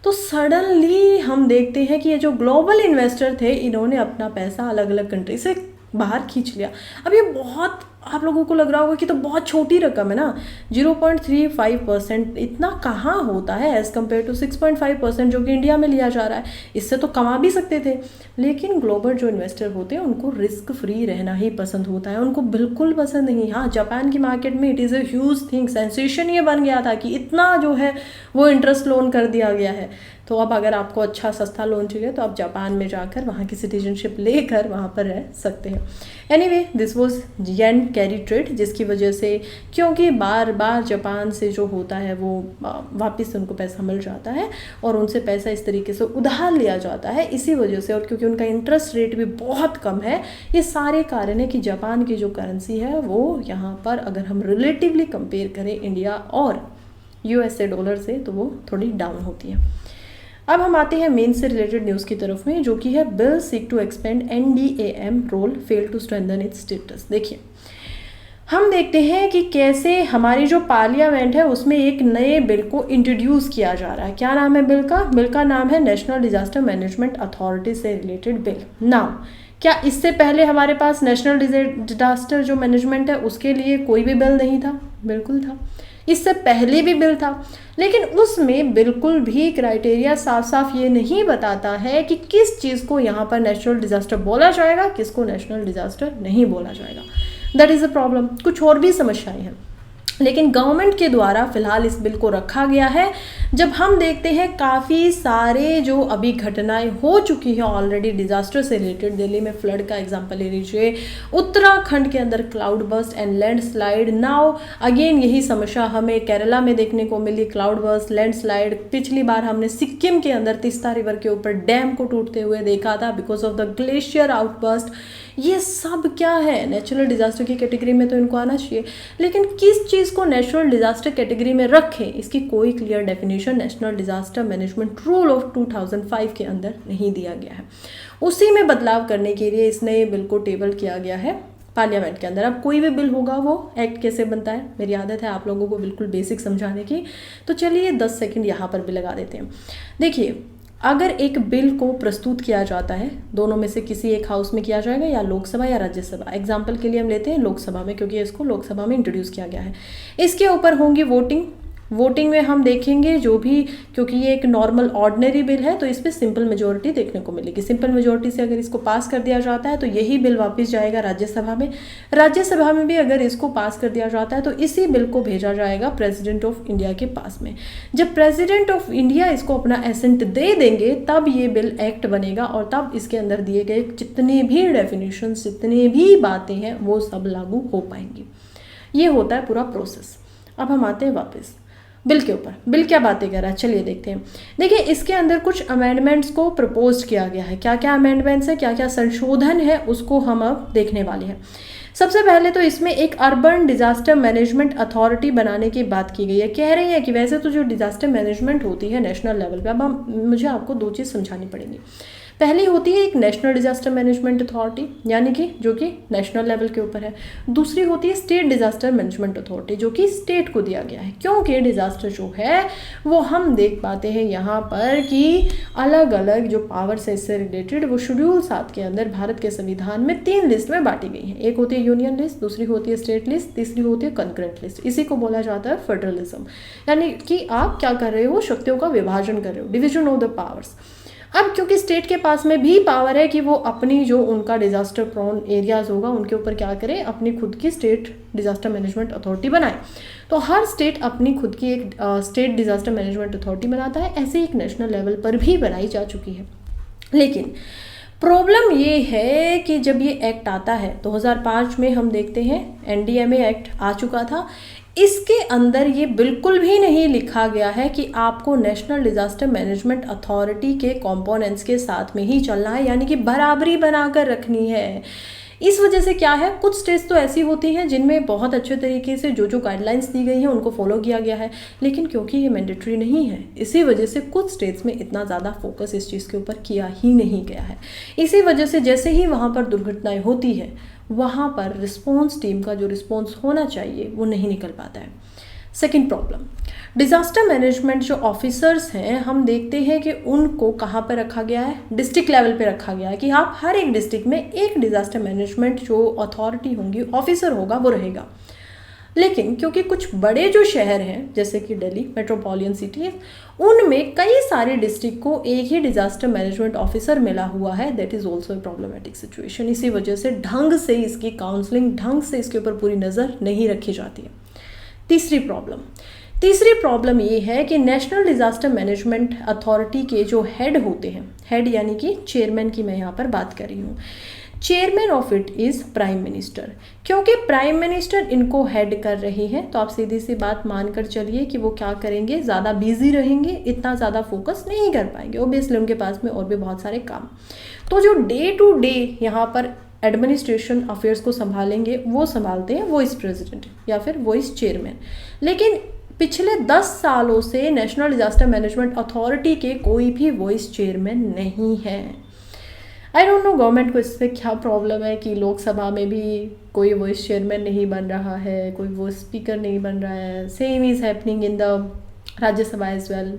तो सडनली हम देखते हैं कि ये जो ग्लोबल इन्वेस्टर थे इन्होंने अपना पैसा अलग अलग कंट्री से बाहर खींच लिया। अब ये बहुत आप लोगों को लग रहा होगा कि तो बहुत छोटी रकम है ना, 0.35%, इतना कहाँ होता है एज़ कम्पेयर टू 6.5% जो कि इंडिया में लिया जा रहा है। इससे तो कमा भी सकते थे, लेकिन ग्लोबल जो इन्वेस्टर होते हैं उनको रिस्क फ्री रहना ही पसंद होता है, उनको बिल्कुल पसंद नहीं। हाँ, जापान की मार्केट में it is a huge thing, sensation ये बन गया था कि इतना जो है वो इंटरेस्ट लोन कर दिया गया है। तो अब अगर आपको अच्छा सस्ता लोन चाहिए तो आप जापान में जाकर वहाँ की सिटीजनशिप लेकर वहाँ पर रह सकते हैं। Anyway, this was yen carry trade, जिसकी वजह से, क्योंकि बार बार जापान से जो होता है वो वापस उनको पैसा मिल जाता है और उनसे पैसा इस तरीके से उधार लिया जाता है, इसी वजह से, और क्योंकि उनका इंटरेस्ट रेट भी बहुत कम है, ये सारे कारण है कि जापान की जो करेंसी है वो यहाँ पर अगर हम रिलेटिवली कंपेयर करें इंडिया और यूएसए डॉलर से तो वो थोड़ी डाउन होती है। अब हम आते हैं मेन से रिलेटेड न्यूज़ की तरफ में, जो कि है bill seek to expand NDAM role fail to strengthen its status. देखिए, हम देखते हैं कि कैसे हमारी जो पार्लियामेंट है उसमें एक नए बिल को इंट्रोड्यूस किया जा रहा है। क्या नाम है बिल का नाम है नेशनल डिजास्टर मैनेजमेंट अथॉरिटी से रिलेटेड बिल। नाउ, क्या इससे पहले हमारे पास नेशनल डिजास्टर जो मैनेजमेंट है उसके लिए कोई भी बिल नहीं था? बिल्कुल था, इससे पहले भी बिल था, लेकिन उसमें बिल्कुल भी क्राइटेरिया साफ साफ ये नहीं बताता है कि किस चीज़ को यहाँ पर नेशनल डिजास्टर बोला जाएगा, किसको नेशनल डिजास्टर नहीं बोला जाएगा। That is a problem. कुछ और भी समस्याएं हैं, लेकिन गवर्नमेंट के द्वारा फिलहाल इस बिल को रखा गया है। जब हम देखते हैं काफ़ी सारे जो अभी घटनाएं हो चुकी हैं ऑलरेडी डिजास्टर से रिलेटेड, दिल्ली में फ्लड का एग्जांपल ले लीजिए, उत्तराखंड के अंदर cloud burst and landslide, now again यही समस्या हमें केरला में देखने को मिली, क्लाउड बर्स्ट, लैंडस्लाइड। पिछली बार हमने सिक्किम के अंदर तीस्ता रिवर के ऊपर डैम को टूटते हुए देखा था because of the glacier outburst. ये सब क्या है, नेचुरल डिजास्टर की कैटेगरी में तो इनको आना चाहिए, लेकिन किस चीज़ को नेचुरल डिजास्टर कैटेगरी में रखें इसकी कोई clear definition national disaster management rule of 2005 के अंदर नहीं दिया गया है। उसी में बदलाव करने के लिए इस नए बिल को टेबल किया गया है पार्लियामेंट के अंदर। अब कोई भी बिल होगा वो एक्ट कैसे बनता है, मेरी आदत है आप लोगों को बिल्कुल बेसिक समझाने की, तो चलिए 10 सेकंड यहाँ पर भी लगा देते हैं। देखिए, अगर एक बिल को प्रस्तुत किया जाता है, दोनों में से किसी एक हाउस में किया जाएगा, या लोकसभा या राज्यसभा। एग्जाम्पल के लिए हम लेते हैं लोकसभा में, क्योंकि इसको लोकसभा में इंट्रोड्यूस किया गया है। इसके ऊपर होंगी वोटिंग में हम देखेंगे जो भी, क्योंकि ये एक नॉर्मल ऑर्डिनरी बिल है तो इस पर सिंपल मेजोरिटी देखने को मिलेगी। सिंपल मेजोरिटी से अगर इसको पास कर दिया जाता है तो यही बिल वापस जाएगा राज्यसभा में। राज्यसभा में भी अगर इसको पास कर दिया जाता है तो इसी बिल को भेजा जाएगा प्रेसिडेंट ऑफ इंडिया के पास में। जब प्रेसिडेंट ऑफ इंडिया इसको अपना एसेंट दे देंगे तब ये बिल एक्ट बनेगा और तब इसके अंदर दिए गए जितने भी डेफिनेशन, जितने भी बातें हैं वो सब लागू हो पाएंगी। ये होता है पूरा प्रोसेस। अब हम आते हैं वापस बिल के ऊपर। बिल क्या बातें कर रहा है, चलिए देखते हैं। देखिए, इसके अंदर कुछ अमेंडमेंट्स को प्रपोज किया गया है। क्या क्या अमेंडमेंट्स है, क्या क्या संशोधन है, उसको हम अब देखने वाले हैं। सबसे पहले तो इसमें एक अर्बन डिजास्टर मैनेजमेंट अथॉरिटी बनाने की बात की गई है। कह रही है कि वैसे तो जो डिजास्टर मैनेजमेंट होती है नेशनल लेवल पे, अब मुझे आपको दो चीज़ समझानी पड़ेगी। पहली होती है एक नेशनल डिजास्टर मैनेजमेंट अथॉरिटी, यानी कि जो कि नेशनल लेवल के ऊपर है। दूसरी होती है स्टेट डिजास्टर मैनेजमेंट अथॉरिटी, जो कि स्टेट को दिया गया है। क्योंकि डिजास्टर जो है वो हम देख पाते हैं यहाँ पर कि अलग अलग जो पावर्स है इससे रिलेटेड वो शेड्यूल 7 के अंदर भारत के संविधान में 3 लिस्ट में बांटी गई है। एक होती है यूनियन लिस्ट, दूसरी होती है स्टेट लिस्ट, तीसरी होती है कंकरेंट लिस्ट। इसी को बोला जाता है फेडरलिज्म, यानी कि आप क्या कर रहे हो, शक्तियों का विभाजन कर रहे हो, डिविजन ऑफ द पावर्स। अब क्योंकि स्टेट के पास में भी पावर है कि वो अपनी जो उनका डिजास्टर प्रोन एरियाज होगा उनके ऊपर क्या करे, अपनी खुद की स्टेट डिजास्टर मैनेजमेंट अथॉरिटी बनाए। तो हर स्टेट अपनी खुद की एक स्टेट डिजास्टर मैनेजमेंट अथॉरिटी बनाता है, ऐसे एक नेशनल लेवल पर भी बनाई जा चुकी है। लेकिन प्रॉब्लम ये है कि जब ये एक्ट आता है 2005 में हम देखते हैं एनडीएमए एक्ट आ चुका था। इसके अंदर ये बिल्कुल भी नहीं लिखा गया है कि आपको नेशनल डिजास्टर मैनेजमेंट अथॉरिटी के कंपोनेंट्स के साथ में ही चलना है, यानी कि बराबरी बनाकर रखनी है। इस वजह से क्या है, कुछ स्टेट्स तो ऐसी होती हैं जिनमें बहुत अच्छे तरीके से जो जो गाइडलाइंस दी गई हैं उनको फॉलो किया गया है, लेकिन क्योंकि ये मैंडेटरी नहीं है इसी वजह से कुछ स्टेट्स में इतना ज़्यादा फोकस इस चीज़ के ऊपर किया ही नहीं गया है। इसी वजह से जैसे ही वहाँ पर दुर्घटनाएं होती है वहाँ पर रिस्पॉन्स टीम का जो रिस्पॉन्स होना चाहिए वो नहीं निकल पाता है। सेकेंड प्रॉब्लम, डिज़ास्टर मैनेजमेंट जो ऑफिसर्स हैं हम देखते हैं कि उनको कहाँ पर रखा गया है, डिस्ट्रिक्ट लेवल पे रखा गया है कि आप हर एक डिस्ट्रिक्ट में एक डिज़ास्टर मैनेजमेंट जो अथॉरिटी होंगी, ऑफिसर होगा, वो रहेगा। लेकिन क्योंकि कुछ बड़े जो शहर हैं जैसे कि दिल्ली मेट्रोपॉलिटन सिटी, उनमें कई सारे डिस्ट्रिक्ट को एक ही डिज़ास्टर मैनेजमेंट ऑफिसर मिला हुआ है, that is also a problematic situation. इसी वजह से ढंग से इसकी काउंसलिंग, ढंग से इसके ऊपर पूरी नज़र नहीं रखी जाती है। तीसरी प्रॉब्लम ये है कि नेशनल डिज़ास्टर मैनेजमेंट अथॉरिटी के जो हेड होते हैं, हेड यानी कि चेयरमैन की मैं यहाँ पर बात कर रही हूँ, chairman of it is prime minister. क्योंकि प्राइम मिनिस्टर इनको हेड कर रहे हैं तो आप सीधी सी बात मानकर चलिए कि वो क्या करेंगे, ज़्यादा बिजी रहेंगे, इतना ज़्यादा फोकस नहीं कर पाएंगे, ओबियसली उनके पास में और भी बहुत सारे काम। तो जो डे टू डे यहाँ पर एडमिनिस्ट्रेशन अफेयर्स को संभालेंगे वो संभालते हैं वाइस प्रेसिडेंट या फिर वाइस चेयरमैन। लेकिन पिछले 10 सालों से नेशनल डिज़ास्टर मैनेजमेंट अथॉरिटी के कोई भी वाइस चेयरमैन नहीं है। आई डोंट नो गवर्नमेंट को इस पर क्या प्रॉब्लम है कि लोकसभा में भी कोई वाइस चेयरमैन नहीं बन रहा है, कोई वाइस स्पीकर नहीं बन रहा है। Same is happening in the Rajya Sabha as well,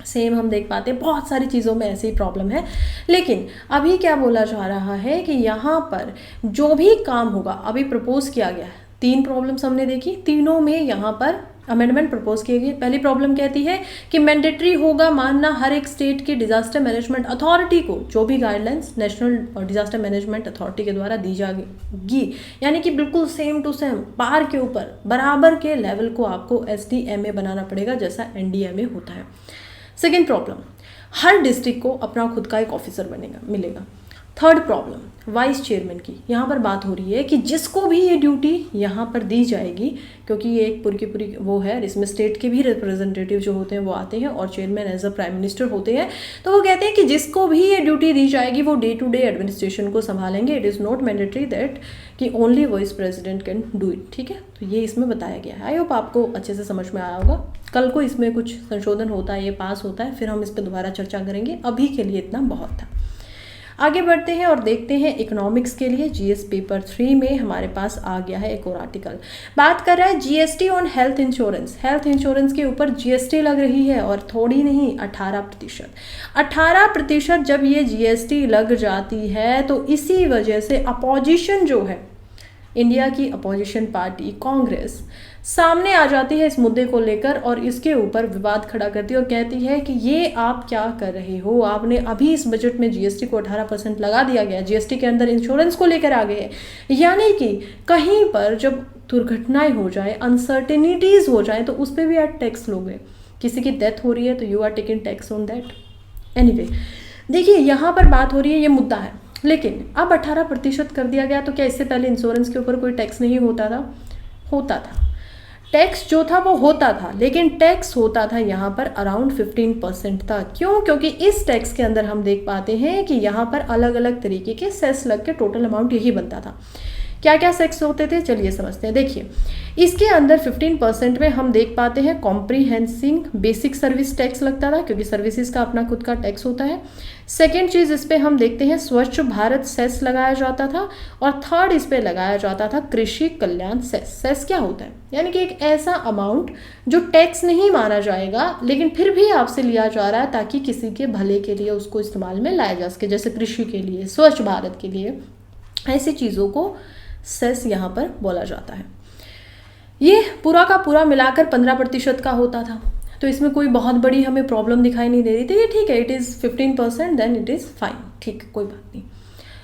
same हम देख पाते हैं, बहुत सारी चीज़ों में ऐसी प्रॉब्लम है। लेकिन अभी क्या बोला जा रहा है कि यहाँ पर जो भी काम होगा, अभी प्रपोज किया गया है, 3 प्रॉब्लम्स हमने देखी, तीनों में यहाँ पर अमेंडमेंट प्रपोज किए गए। पहली प्रॉब्लम कहती है कि मैंडेटरी होगा मानना हर एक स्टेट की डिज़ास्टर मैनेजमेंट अथॉरिटी को जो भी guidelines national disaster management authority के द्वारा दी जाएगी, यानी कि बिल्कुल सेम टू सेम बार के ऊपर बराबर के लेवल को आपको SDMA बनाना पड़ेगा जैसा NDMA होता है। सेकेंड प्रॉब्लम, हर डिस्ट्रिक्ट को अपना खुद का एक ऑफिसर मिलेगा। थर्ड प्रॉब्लम, वाइस चेयरमैन की यहाँ पर बात हो रही है कि जिसको भी ये ड्यूटी यहाँ पर दी जाएगी, क्योंकि ये एक पूरी की पूरी वो है, इसमें स्टेट के भी रिप्रेजेंटेटिव जो होते हैं वो आते हैं और chairman as a prime minister होते हैं। तो वो कहते हैं कि जिसको भी ये ड्यूटी दी जाएगी वो डे टू डे एडमिनिस्ट्रेशन को संभालेंगे। It is not mandatory that कि only vice president can do it. ठीक है, तो ये इसमें बताया गया है। आई होप आपको अच्छे से समझ में आया होगा। कल को इसमें कुछ संशोधन होता है, ये पास होता है, फिर हम इस पर दोबारा चर्चा करेंगे। अभी के लिए इतना बहुत था। आगे बढ़ते हैं और देखते हैं इकोनॉमिक्स के लिए GS पेपर 3 में हमारे पास आ गया है एक और आर्टिकल। बात कर रहा है GST on health insurance. Health insurance के ऊपर GST लग रही है और थोड़ी नहीं 18%। 18% जब ये GST लग जाती है तो इसी वजह से अपोजिशन जो है, इंडिया की अपोजिशन पार्टी कांग्रेस, सामने आ जाती है इस मुद्दे को लेकर और इसके ऊपर विवाद खड़ा करती है और कहती है कि ये आप क्या कर रहे हो, आपने अभी इस बजट में GST को 18% लगा दिया गया, GST के अंदर इंश्योरेंस को लेकर आ गए हैं, यानी कि कहीं पर जब दुर्घटनाएं हो जाए, अनसर्टेनिटीज़ हो जाए तो उस पर भी आप टैक्स लोगे। किसी की डेथ हो रही है तो you are taking tax on that. Anyway, देखिए यहाँ पर बात हो रही है, ये मुद्दा है, लेकिन अब 18% कर दिया गया। तो क्या इससे पहले इंश्योरेंस के ऊपर कोई टैक्स नहीं होता था? होता था, टैक्स जो था वो होता था, लेकिन टैक्स होता था यहाँ पर अराउंड 15% था। क्यों? क्योंकि इस टैक्स के अंदर हम देख पाते हैं कि यहाँ पर अलग अलग तरीके के सेस लग के टोटल अमाउंट यही बनता था। क्या क्या सेक्स होते थे, चलिए समझते हैं। देखिए, इसके अंदर 15% में हम देख पाते हैं कॉम्प्रीहेंसिव बेसिक सर्विस टैक्स लगता था, क्योंकि सर्विसेज का अपना खुद का टैक्स होता है। सेकेंड चीज़ इस पे हम देखते हैं स्वच्छ भारत सेस लगाया जाता था, और थर्ड इस पे लगाया जाता था कृषि कल्याण सेस। सेस क्या होता है? यानी कि एक ऐसा अमाउंट जो टैक्स नहीं माना जाएगा लेकिन फिर भी आपसे लिया जा रहा है ताकि किसी के भले के लिए उसको इस्तेमाल में लाया जा सके, जैसे कृषि के लिए, स्वच्छ भारत के लिए, ऐसी चीज़ों को सेस यहाँ पर बोला जाता है। ये पूरा का पूरा मिलाकर 15% का होता था, तो इसमें कोई बहुत बड़ी हमें प्रॉब्लम दिखाई नहीं दे रही थी। ये ठीक है, it is 15%, then it is fine, ठीक, कोई बात नहीं।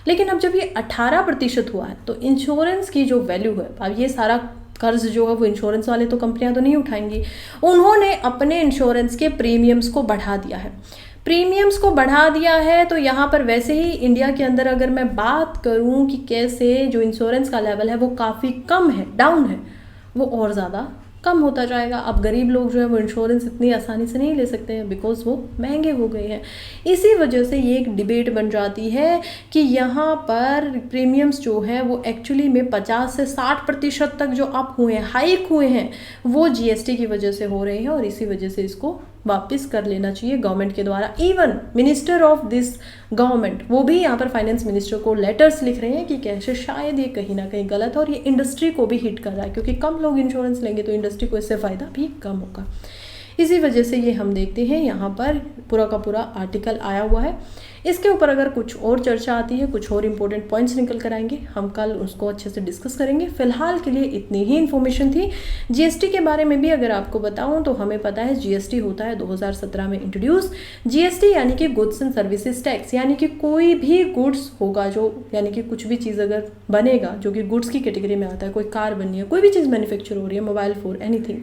लेकिन अब जब ये 18% हुआ है तो इंश्योरेंस की जो वैल्यू है, अब ये सारा कर्ज जो है वो इंश्योरेंस वाले तो कंपनियां तो नहीं उठाएंगी, उन्होंने अपने इंश्योरेंस के प्रीमियम्स को बढ़ा दिया है। प्रीमियम्स को बढ़ा दिया है तो यहाँ पर वैसे ही इंडिया के अंदर अगर मैं बात करूँ कि कैसे जो इंश्योरेंस का लेवल है वो काफ़ी कम है, डाउन है, वो और ज़्यादा कम होता जाएगा। अब गरीब लोग जो है वो इंश्योरेंस इतनी आसानी से नहीं ले सकते हैं, बिकॉज वो महंगे हो गए हैं। इसी वजह से ये एक डिबेट बन जाती है कि यहाँ पर प्रीमियम्स जो हैं वो एक्चुअली में 50 से 60% तक जो अप हुए हैं, हाइक हुए हैं, वो GST की वजह से हो रहे हैं और इसी वजह से इसको वापस कर लेना चाहिए गवर्नमेंट के द्वारा। Even minister of this government वो भी यहाँ पर फाइनेंस मिनिस्टर को लेटर्स लिख रहे हैं कि कैसे शायद ये कहीं ना कहीं गलत है और ये इंडस्ट्री को भी हिट कर रहा है, क्योंकि कम लोग इंश्योरेंस लेंगे तो इंडस्ट्री को इससे फ़ायदा भी कम होगा। इसी वजह से ये हम देखते हैं यहाँ पर पूरा का पूरा आर्टिकल आया हुआ है। इसके ऊपर अगर कुछ और चर्चा आती है, कुछ और इंपॉर्टेंट पॉइंट्स निकल कर आएंगे, हम कल उसको अच्छे से डिस्कस करेंगे। फिलहाल के लिए इतनी ही इन्फॉर्मेशन थी। जीएसटी के बारे में भी अगर आपको बताऊं तो हमें पता है जीएसटी होता है 2017 में इंट्रोड्यूस। जीएसटी यानी कि गुड्स एंड सर्विसेज टैक्स, यानी कि कोई भी गुड्स होगा जो, यानी कि कुछ भी चीज़ अगर बनेगा जो कि गुड्स की कैटेगरी में आता है, कोई कार बनी है, कोई भी चीज़ मैन्युफैक्चर हो रही है, मोबाइल फ़ोन, एनीथिंग।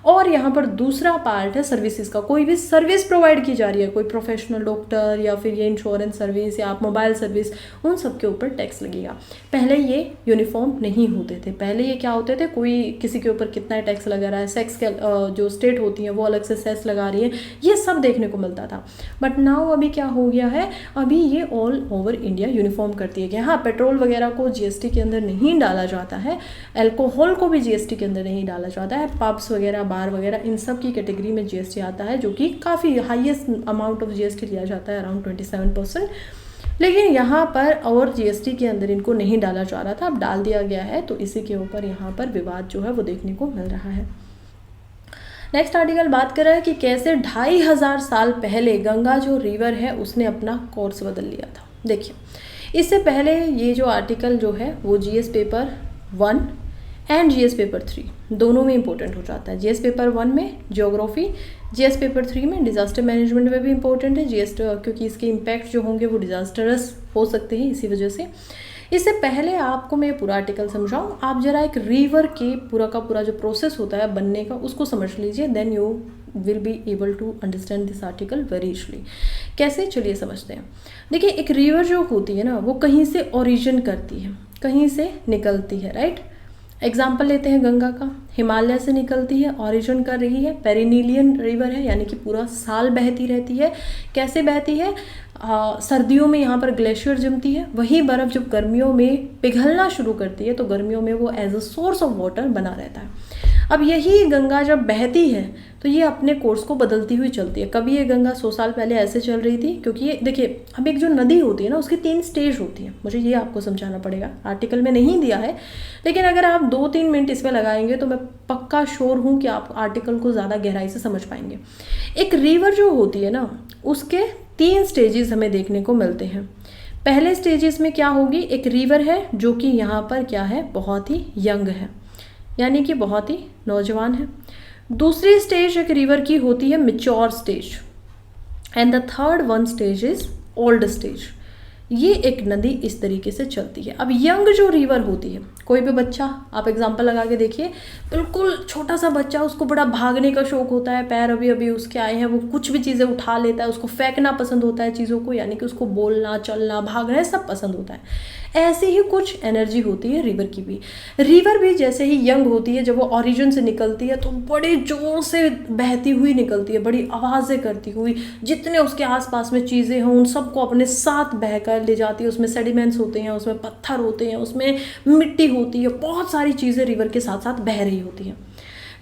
और यहाँ पर दूसरा पार्ट है सर्विसेज का, कोई भी सर्विस प्रोवाइड की जा रही है, कोई प्रोफेशनल डॉक्टर या फिर ये इंश्योरेंस सर्विस या आप मोबाइल सर्विस, उन सब के ऊपर टैक्स लगेगा। पहले ये यूनिफॉर्म नहीं होते थे। पहले ये क्या होते थे, कोई किसी के ऊपर कितना टैक्स लगा रहा है, सेक्स के जो स्टेट होती है वो अलग से सेस लगा रही है, ये सब देखने को मिलता था। बट नाउ अभी क्या हो गया है, अभी ये ऑल ओवर इंडिया यूनिफॉर्म कर दिया गया। हाँ, पेट्रोल वगैरह को जीएसटी के अंदर नहीं डाला जाता है, अल्कोहल को भी जीएसटी के अंदर नहीं डाला जाता है, पब्स वगैरह, बार वगैरह, इन सब की कैटेगरी में जीएसटी आता है, जो कि काफ़ी हाईएस्ट अमाउंट ऑफ जीएसटी लिया जाता है, अराउंड 27%। लेकिन यहाँ पर और जीएसटी के अंदर इनको नहीं डाला जा रहा था, अब डाल दिया गया है, तो इसी के ऊपर यहाँ पर विवाद जो है वो देखने को मिल रहा है। नेक्स्ट आर्टिकल बात कर रहा है कि कैसे 2500 साल पहले गंगा जो रिवर है उसने अपना कोर्स बदल लिया था। देखिए, इससे पहले ये जो आर्टिकल जो है वो GS paper 1 and GS paper 3 दोनों में इंपॉर्टेंट हो जाता है। जीएस पेपर 1 में ज्योग्राफी, जीएस पेपर 3 में डिजास्टर मैनेजमेंट में भी इंपॉर्टेंट है जीएस, क्योंकि इसके इम्पैक्ट जो होंगे वो डिजास्टरस हो सकते हैं, इसी वजह से। इससे पहले आपको मैं पूरा आर्टिकल समझाऊं, आप जरा एक रिवर के पूरा का पूरा जो प्रोसेस होता है बनने का उसको समझ लीजिए, then you will be able to understand this article very easily. कैसे, चलिए समझते हैं। देखिए, एक रिवर जो होती है ना वो कहीं से ओरिजिन करती है, कहीं से निकलती है, राइट। एग्जाम्पल लेते हैं गंगा का, हिमालय से निकलती है, ऑरिजिन कर रही है, पेरिनीलियन रिवर है, यानी कि पूरा साल बहती रहती है। कैसे बहती है, सर्दियों में यहाँ पर ग्लेशियर जमती है, वही बर्फ़ जब गर्मियों में पिघलना शुरू करती है तो गर्मियों में वो as a source of water बना रहता है। अब यही गंगा जब बहती है तो ये अपने कोर्स को बदलती हुई चलती है। कभी ये गंगा 100 साल पहले ऐसे चल रही थी, क्योंकि ये देखिए, अब एक जो नदी होती है ना उसकी 3 स्टेज होती है, मुझे ये आपको समझाना पड़ेगा, आर्टिकल में नहीं दिया है, लेकिन अगर आप 2-3 मिनट इसमें लगाएंगे तो मैं पक्का श्योर हूँ कि आप आर्टिकल को ज़्यादा गहराई से समझ पाएंगे। एक रिवर जो होती है ना उसके 3 स्टेजेस हमें देखने को मिलते हैं। पहले स्टेजेस में क्या होगी, एक रिवर है जो कि यहाँ पर क्या है, बहुत ही यंग है, यानी कि बहुत ही नौजवान है। दूसरी स्टेज एक रिवर की होती है mature stage, and the third one stage is old stage. ये एक नदी इस तरीके से चलती है। अब यंग जो रिवर होती है, कोई भी बच्चा, आप एग्जांपल लगा के देखिए, बिल्कुल छोटा सा बच्चा, उसको बड़ा भागने का शौक होता है, पैर अभी अभी उसके आए हैं, वो कुछ भी चीज़ें उठा लेता है, उसको फेंकना पसंद होता है चीज़ों को, यानी कि उसको बोलना, चलना, भागना सब पसंद होता है। ऐसी ही कुछ एनर्जी होती है रिवर की भी। रिवर भी जैसे ही यंग होती है, जब वो ऑरिजिन से निकलती है तो बड़े जोर से बहती हुई निकलती है, बड़ी आवाज़ें करती हुई, जितने उसके आसपास में चीज़ें हों उन सबको अपने साथ बहकर ले जाती है। उसमें सेडिमेंट्स होते हैं, उसमें पत्थर होते हैं, उसमें मिट्टी होती है, बहुत सारी चीज़ें रिवर के साथ साथ बह रही होती हैं।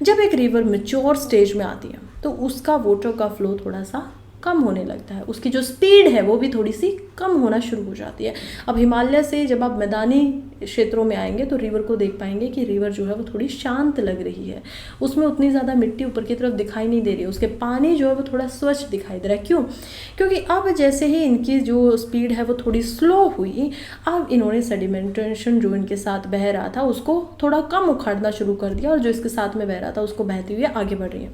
जब एक रिवर मैच्योर स्टेज में आती है तो उसका वाटर का फ्लो थोड़ा सा कम होने लगता है, उसकी जो स्पीड है वो भी थोड़ी सी कम होना शुरू हो जाती है। अब हिमालय से जब आप मैदानी क्षेत्रों में आएंगे तो रिवर को देख पाएंगे कि रिवर जो है वो थोड़ी शांत लग रही है, उसमें उतनी ज़्यादा मिट्टी ऊपर की तरफ दिखाई नहीं दे रही है, उसके पानी जो है वो थोड़ा स्वच्छ दिखाई दे रहा है। क्यों? क्योंकि अब जैसे ही इनकी जो स्पीड है वो थोड़ी स्लो हुई, अब इन्होंने सेडिमेंटेशन जो इनके साथ बह रहा था उसको थोड़ा कम उखाड़ना शुरू कर दिया, और जो इसके साथ में बह रहा था उसको बहते हुए आगे बढ़ रही है।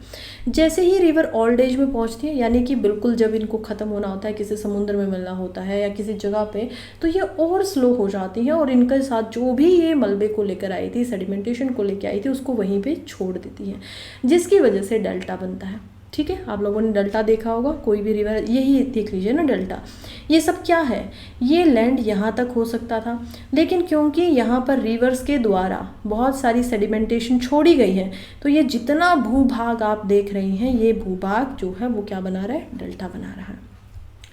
जैसे ही रिवर ओल्ड एज में पहुँचती है, यानी कि बिल्कुल जब इनको ख़त्म होना होता है, किसी समुद्र में मिलना होता है या किसी जगह पे, तो ये और स्लो हो जाती है और इनके साथ जो भी ये मलबे को लेकर आई थी, सेडिमेंटेशन को लेकर आई थी, उसको वहीं पे छोड़ देती है, जिसकी वजह से डेल्टा बनता है। ठीक है, आप लोगों ने डेल्टा देखा होगा, कोई भी रिवर, यही देख लीजिए ना डेल्टा। ये सब क्या है, ये लैंड यहाँ तक हो सकता था, लेकिन क्योंकि यहाँ पर रिवर्स के द्वारा बहुत सारी सेडिमेंटेशन छोड़ी गई है, तो ये जितना भूभाग आप देख रहे हैं, ये भूभाग जो है वो क्या बना रहा है, डेल्टा बना रहा है।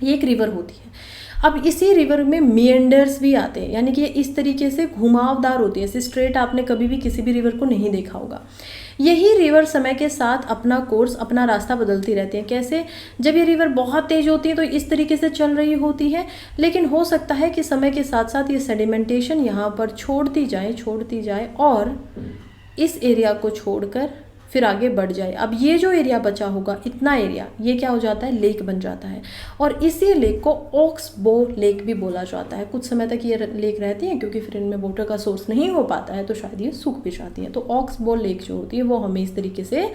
ये एक रिवर होती है। अब इसी रिवर में मिएंडर्स भी आते हैं, यानी कि ये इस तरीके से घुमावदार होती है, ऐसे स्ट्रेट आपने कभी भी किसी भी रिवर को नहीं देखा होगा। यही रिवर समय के साथ अपना कोर्स, अपना रास्ता बदलती रहती है। कैसे? जब ये रिवर बहुत तेज होती है तो इस तरीके से चल रही होती है, लेकिन हो सकता है कि समय के साथ साथ ये सेडिमेंटेशन यहाँ पर छोड़ती जाए और इस एरिया को छोड़कर फिर आगे बढ़ जाए। अब ये जो एरिया बचा होगा, इतना एरिया, ये क्या हो जाता है? लेक बन जाता है। और इसी लेक को ऑक्सबो लेक भी बोला जाता है। कुछ समय तक ये लेक रहती है, क्योंकि फिर इनमें वाटर का सोर्स नहीं हो पाता है तो शायद ये सूख भी जाती है। तो ऑक्सबो लेक जो होती है वो हमें इस तरीके से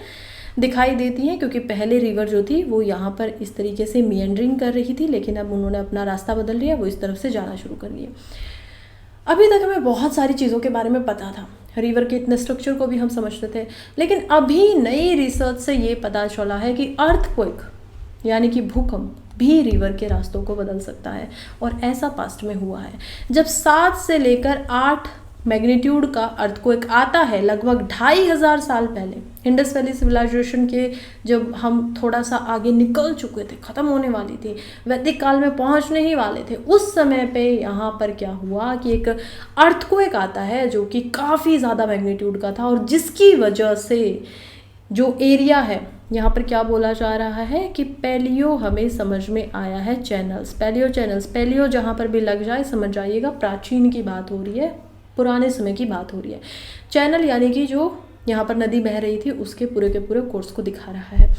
दिखाई देती है, क्योंकि पहले रिवर जो थी वो यहाँ पर इस तरीके से मिएंडरिंग कर रही थी, लेकिन अब उन्होंने अपना रास्ता बदल लिया, वो इस तरफ से जाना शुरू कर लिए। अभी तक हमें बहुत सारी चीज़ों के बारे में पता था, रिवर के इतने स्ट्रक्चर को भी हम समझते थे, लेकिन अभी नई रिसर्च से ये पता चला है कि अर्थक्वेक यानी कि भूकंप भी रिवर के रास्तों को बदल सकता है। और ऐसा पास्ट में हुआ है, जब 7 से लेकर 8 मैग्नीट्यूड का अर्थक्वेक आता है लगभग 2500 साल पहले, इंडस वैली सिविलाइजेशन के जब हम थोड़ा सा आगे निकल चुके थे, ख़त्म होने वाली थी, वैदिक काल में पहुंचने ही वाले थे, उस समय पे यहाँ पर क्या हुआ कि एक अर्थक्वेक आता है जो कि काफ़ी ज़्यादा मैग्नीट्यूड का था, और जिसकी वजह से जो एरिया है यहाँ पर क्या बोला जा रहा है कि पैलियो हमें समझ में आया है, चैनल्स, पैलियो चैनल्स, पैलियो जहाँ पर भी लग जाए समझ जाइएगा प्राचीन की बात हो रही है, पुराने समय की बात हो रही है। चैनल यानी कि जो यहाँ पर नदी बह रही थी उसके पूरे के पूरे कोर्स को दिखा रहा है।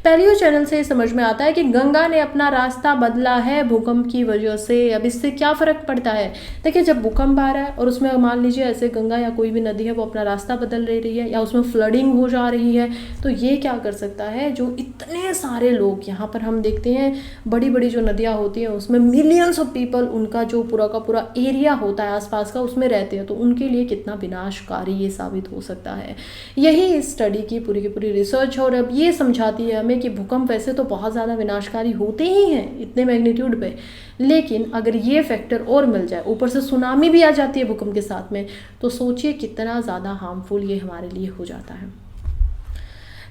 पैलियो चैनल से समझ में आता है कि गंगा ने अपना रास्ता बदला है भूकंप की वजह से। अब इससे क्या फ़र्क पड़ता है? देखिए, जब भूकंप आ रहा है और उसमें मान लीजिए ऐसे गंगा या कोई भी नदी है वो अपना रास्ता बदल रही है या उसमें फ्लडिंग हो जा रही है, तो ये क्या कर सकता है, जो इतने सारे लोग यहाँ पर हम देखते हैं, बड़ी बड़ी जो नदियाँ होती हैं उसमें मिलियंस ऑफ पीपल, उनका जो पूरा का पूरा एरिया होता है आसपास का उसमें रहते हैं, तो उनके लिए कितना विनाशकारी ये साबित हो सकता है। यही इस स्टडी की पूरी रिसर्च है। और अब ये समझाती है हमें कि भूकंप वैसे तो बहुत ज़्यादा विनाशकारी होते ही हैं इतने मैग्नीट्यूड पे, लेकिन अगर ये फैक्टर और मिल जाए, ऊपर से सुनामी भी आ जाती है भूकंप के साथ में, तो सोचिए कितना ज़्यादा हार्मफुल ये हमारे लिए हो जाता है।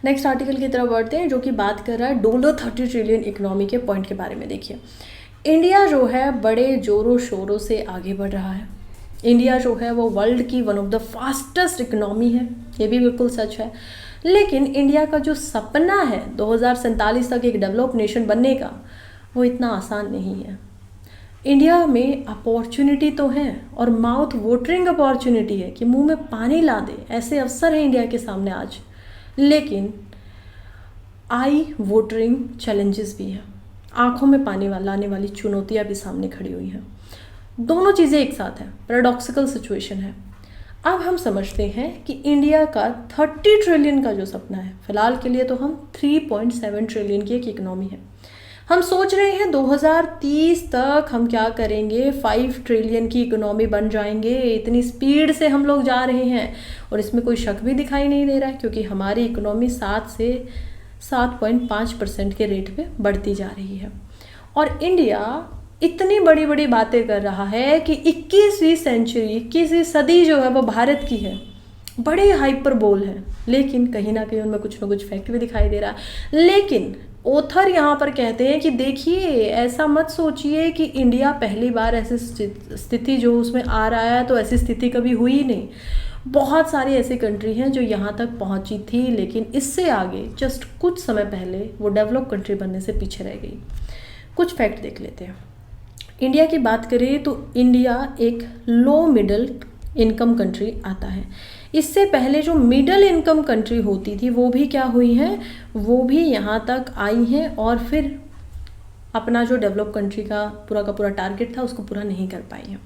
नेक्स्ट आर्टिकल की तरफ बढ़ते हैं, जो कि बात कर रहा है डॉलर 30 ट्रिलियन इकोनॉमी के पॉइंट के बारे में। देखिए, इंडिया जो है बड़े ज़ोरों शोरों से आगे बढ़ रहा है। इंडिया जो है वो वर्ल्ड की one of the fastest economy है, ये भी बिल्कुल सच है। लेकिन इंडिया का जो सपना है 2047 तक एक डेवलप नेशन बनने का, वो इतना आसान नहीं है। इंडिया में अपॉर्चुनिटी तो है, और माउथ वाटरिंग अपॉर्चुनिटी है कि मुंह में पानी ला दे, ऐसे अवसर हैं इंडिया के सामने आज, लेकिन आई वाटरिंग चैलेंजेस भी हैं, आंखों में पानी लाने वाली चुनौतियाँ भी सामने खड़ी हुई हैं। दोनों चीज़ें एक साथ हैं, पैराडॉक्सिकल सिचुएशन है। अब हम समझते हैं कि इंडिया का 30 ट्रिलियन का जो सपना है, फिलहाल के लिए तो हम 3.7 ट्रिलियन की एक इकोनॉमी है। हम सोच रहे हैं 2030 तक हम क्या करेंगे, 5 ट्रिलियन की इकोनॉमी बन जाएंगे। इतनी स्पीड से हम लोग जा रहे हैं और इसमें कोई शक भी दिखाई नहीं दे रहा है, क्योंकि हमारी इकोनॉमी 7 से 7.5% के रेट पे बढ़ती जा रही है। और इंडिया इतनी बड़ी बड़ी बातें कर रहा है कि 21वीं सेंचुरी, 21वीं सदी जो है वो भारत की है, बड़े हाइपर बोल है, लेकिन कहीं ना कहीं उनमें कुछ ना कुछ फैक्ट भी दिखाई दे रहा है। लेकिन ऑथर यहाँ पर कहते हैं कि देखिए, ऐसा मत सोचिए कि इंडिया पहली बार ऐसी स्थिति जो उसमें आ रहा है, तो ऐसी स्थिति कभी हुई ही नहीं। बहुत सारी ऐसी कंट्री हैं जो यहाँ तक पहुँची थी, लेकिन इससे आगे जस्ट कुछ समय पहले वो डेवलप कंट्री बनने से पीछे रह गई। कुछ फैक्ट देख लेते हैं। इंडिया की बात करें तो इंडिया एक लो मिडिल इनकम कंट्री आता है। इससे पहले जो मिडिल इनकम कंट्री होती थी वो भी क्या हुई हैं, वो भी यहाँ तक आई हैं, और फिर अपना जो डेवलप कंट्री का पूरा टारगेट था उसको पूरा नहीं कर पाई हैं।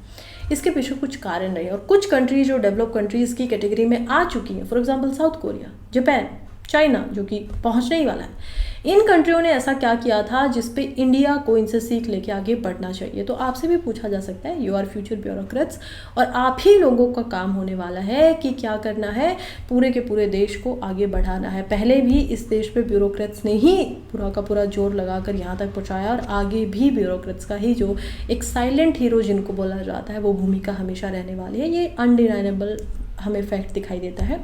इसके पीछे कुछ कारण रहे, और कुछ कंट्री जो डेवलप कंट्रीज़ की कैटेगरी में आ चुकी हैं, for example south Korea, Japan, China, जो कि पहुंचने ही वाला है, इन कंट्रियों ने ऐसा क्या किया था जिस पे इंडिया को इनसे सीख लेके आगे बढ़ना चाहिए। तो आपसे भी पूछा जा सकता है, यू आर फ्यूचर ब्यूरोक्रेट्स, और आप ही लोगों का काम होने वाला है कि क्या करना है, पूरे के पूरे देश को आगे बढ़ाना है। पहले भी इस देश पे ब्यूरोक्रेट्स ने ही पूरा का पूरा जोर लगाकर यहाँ तक पहुँचाया, और आगे भी ब्यूरोक्रेट्स का ही जो एक साइलेंट हीरो जिनको बोला जाता है वो भूमिका हमेशा रहने वाली है। ये अनडिनाइनेबल हमें फैक्ट दिखाई देता है।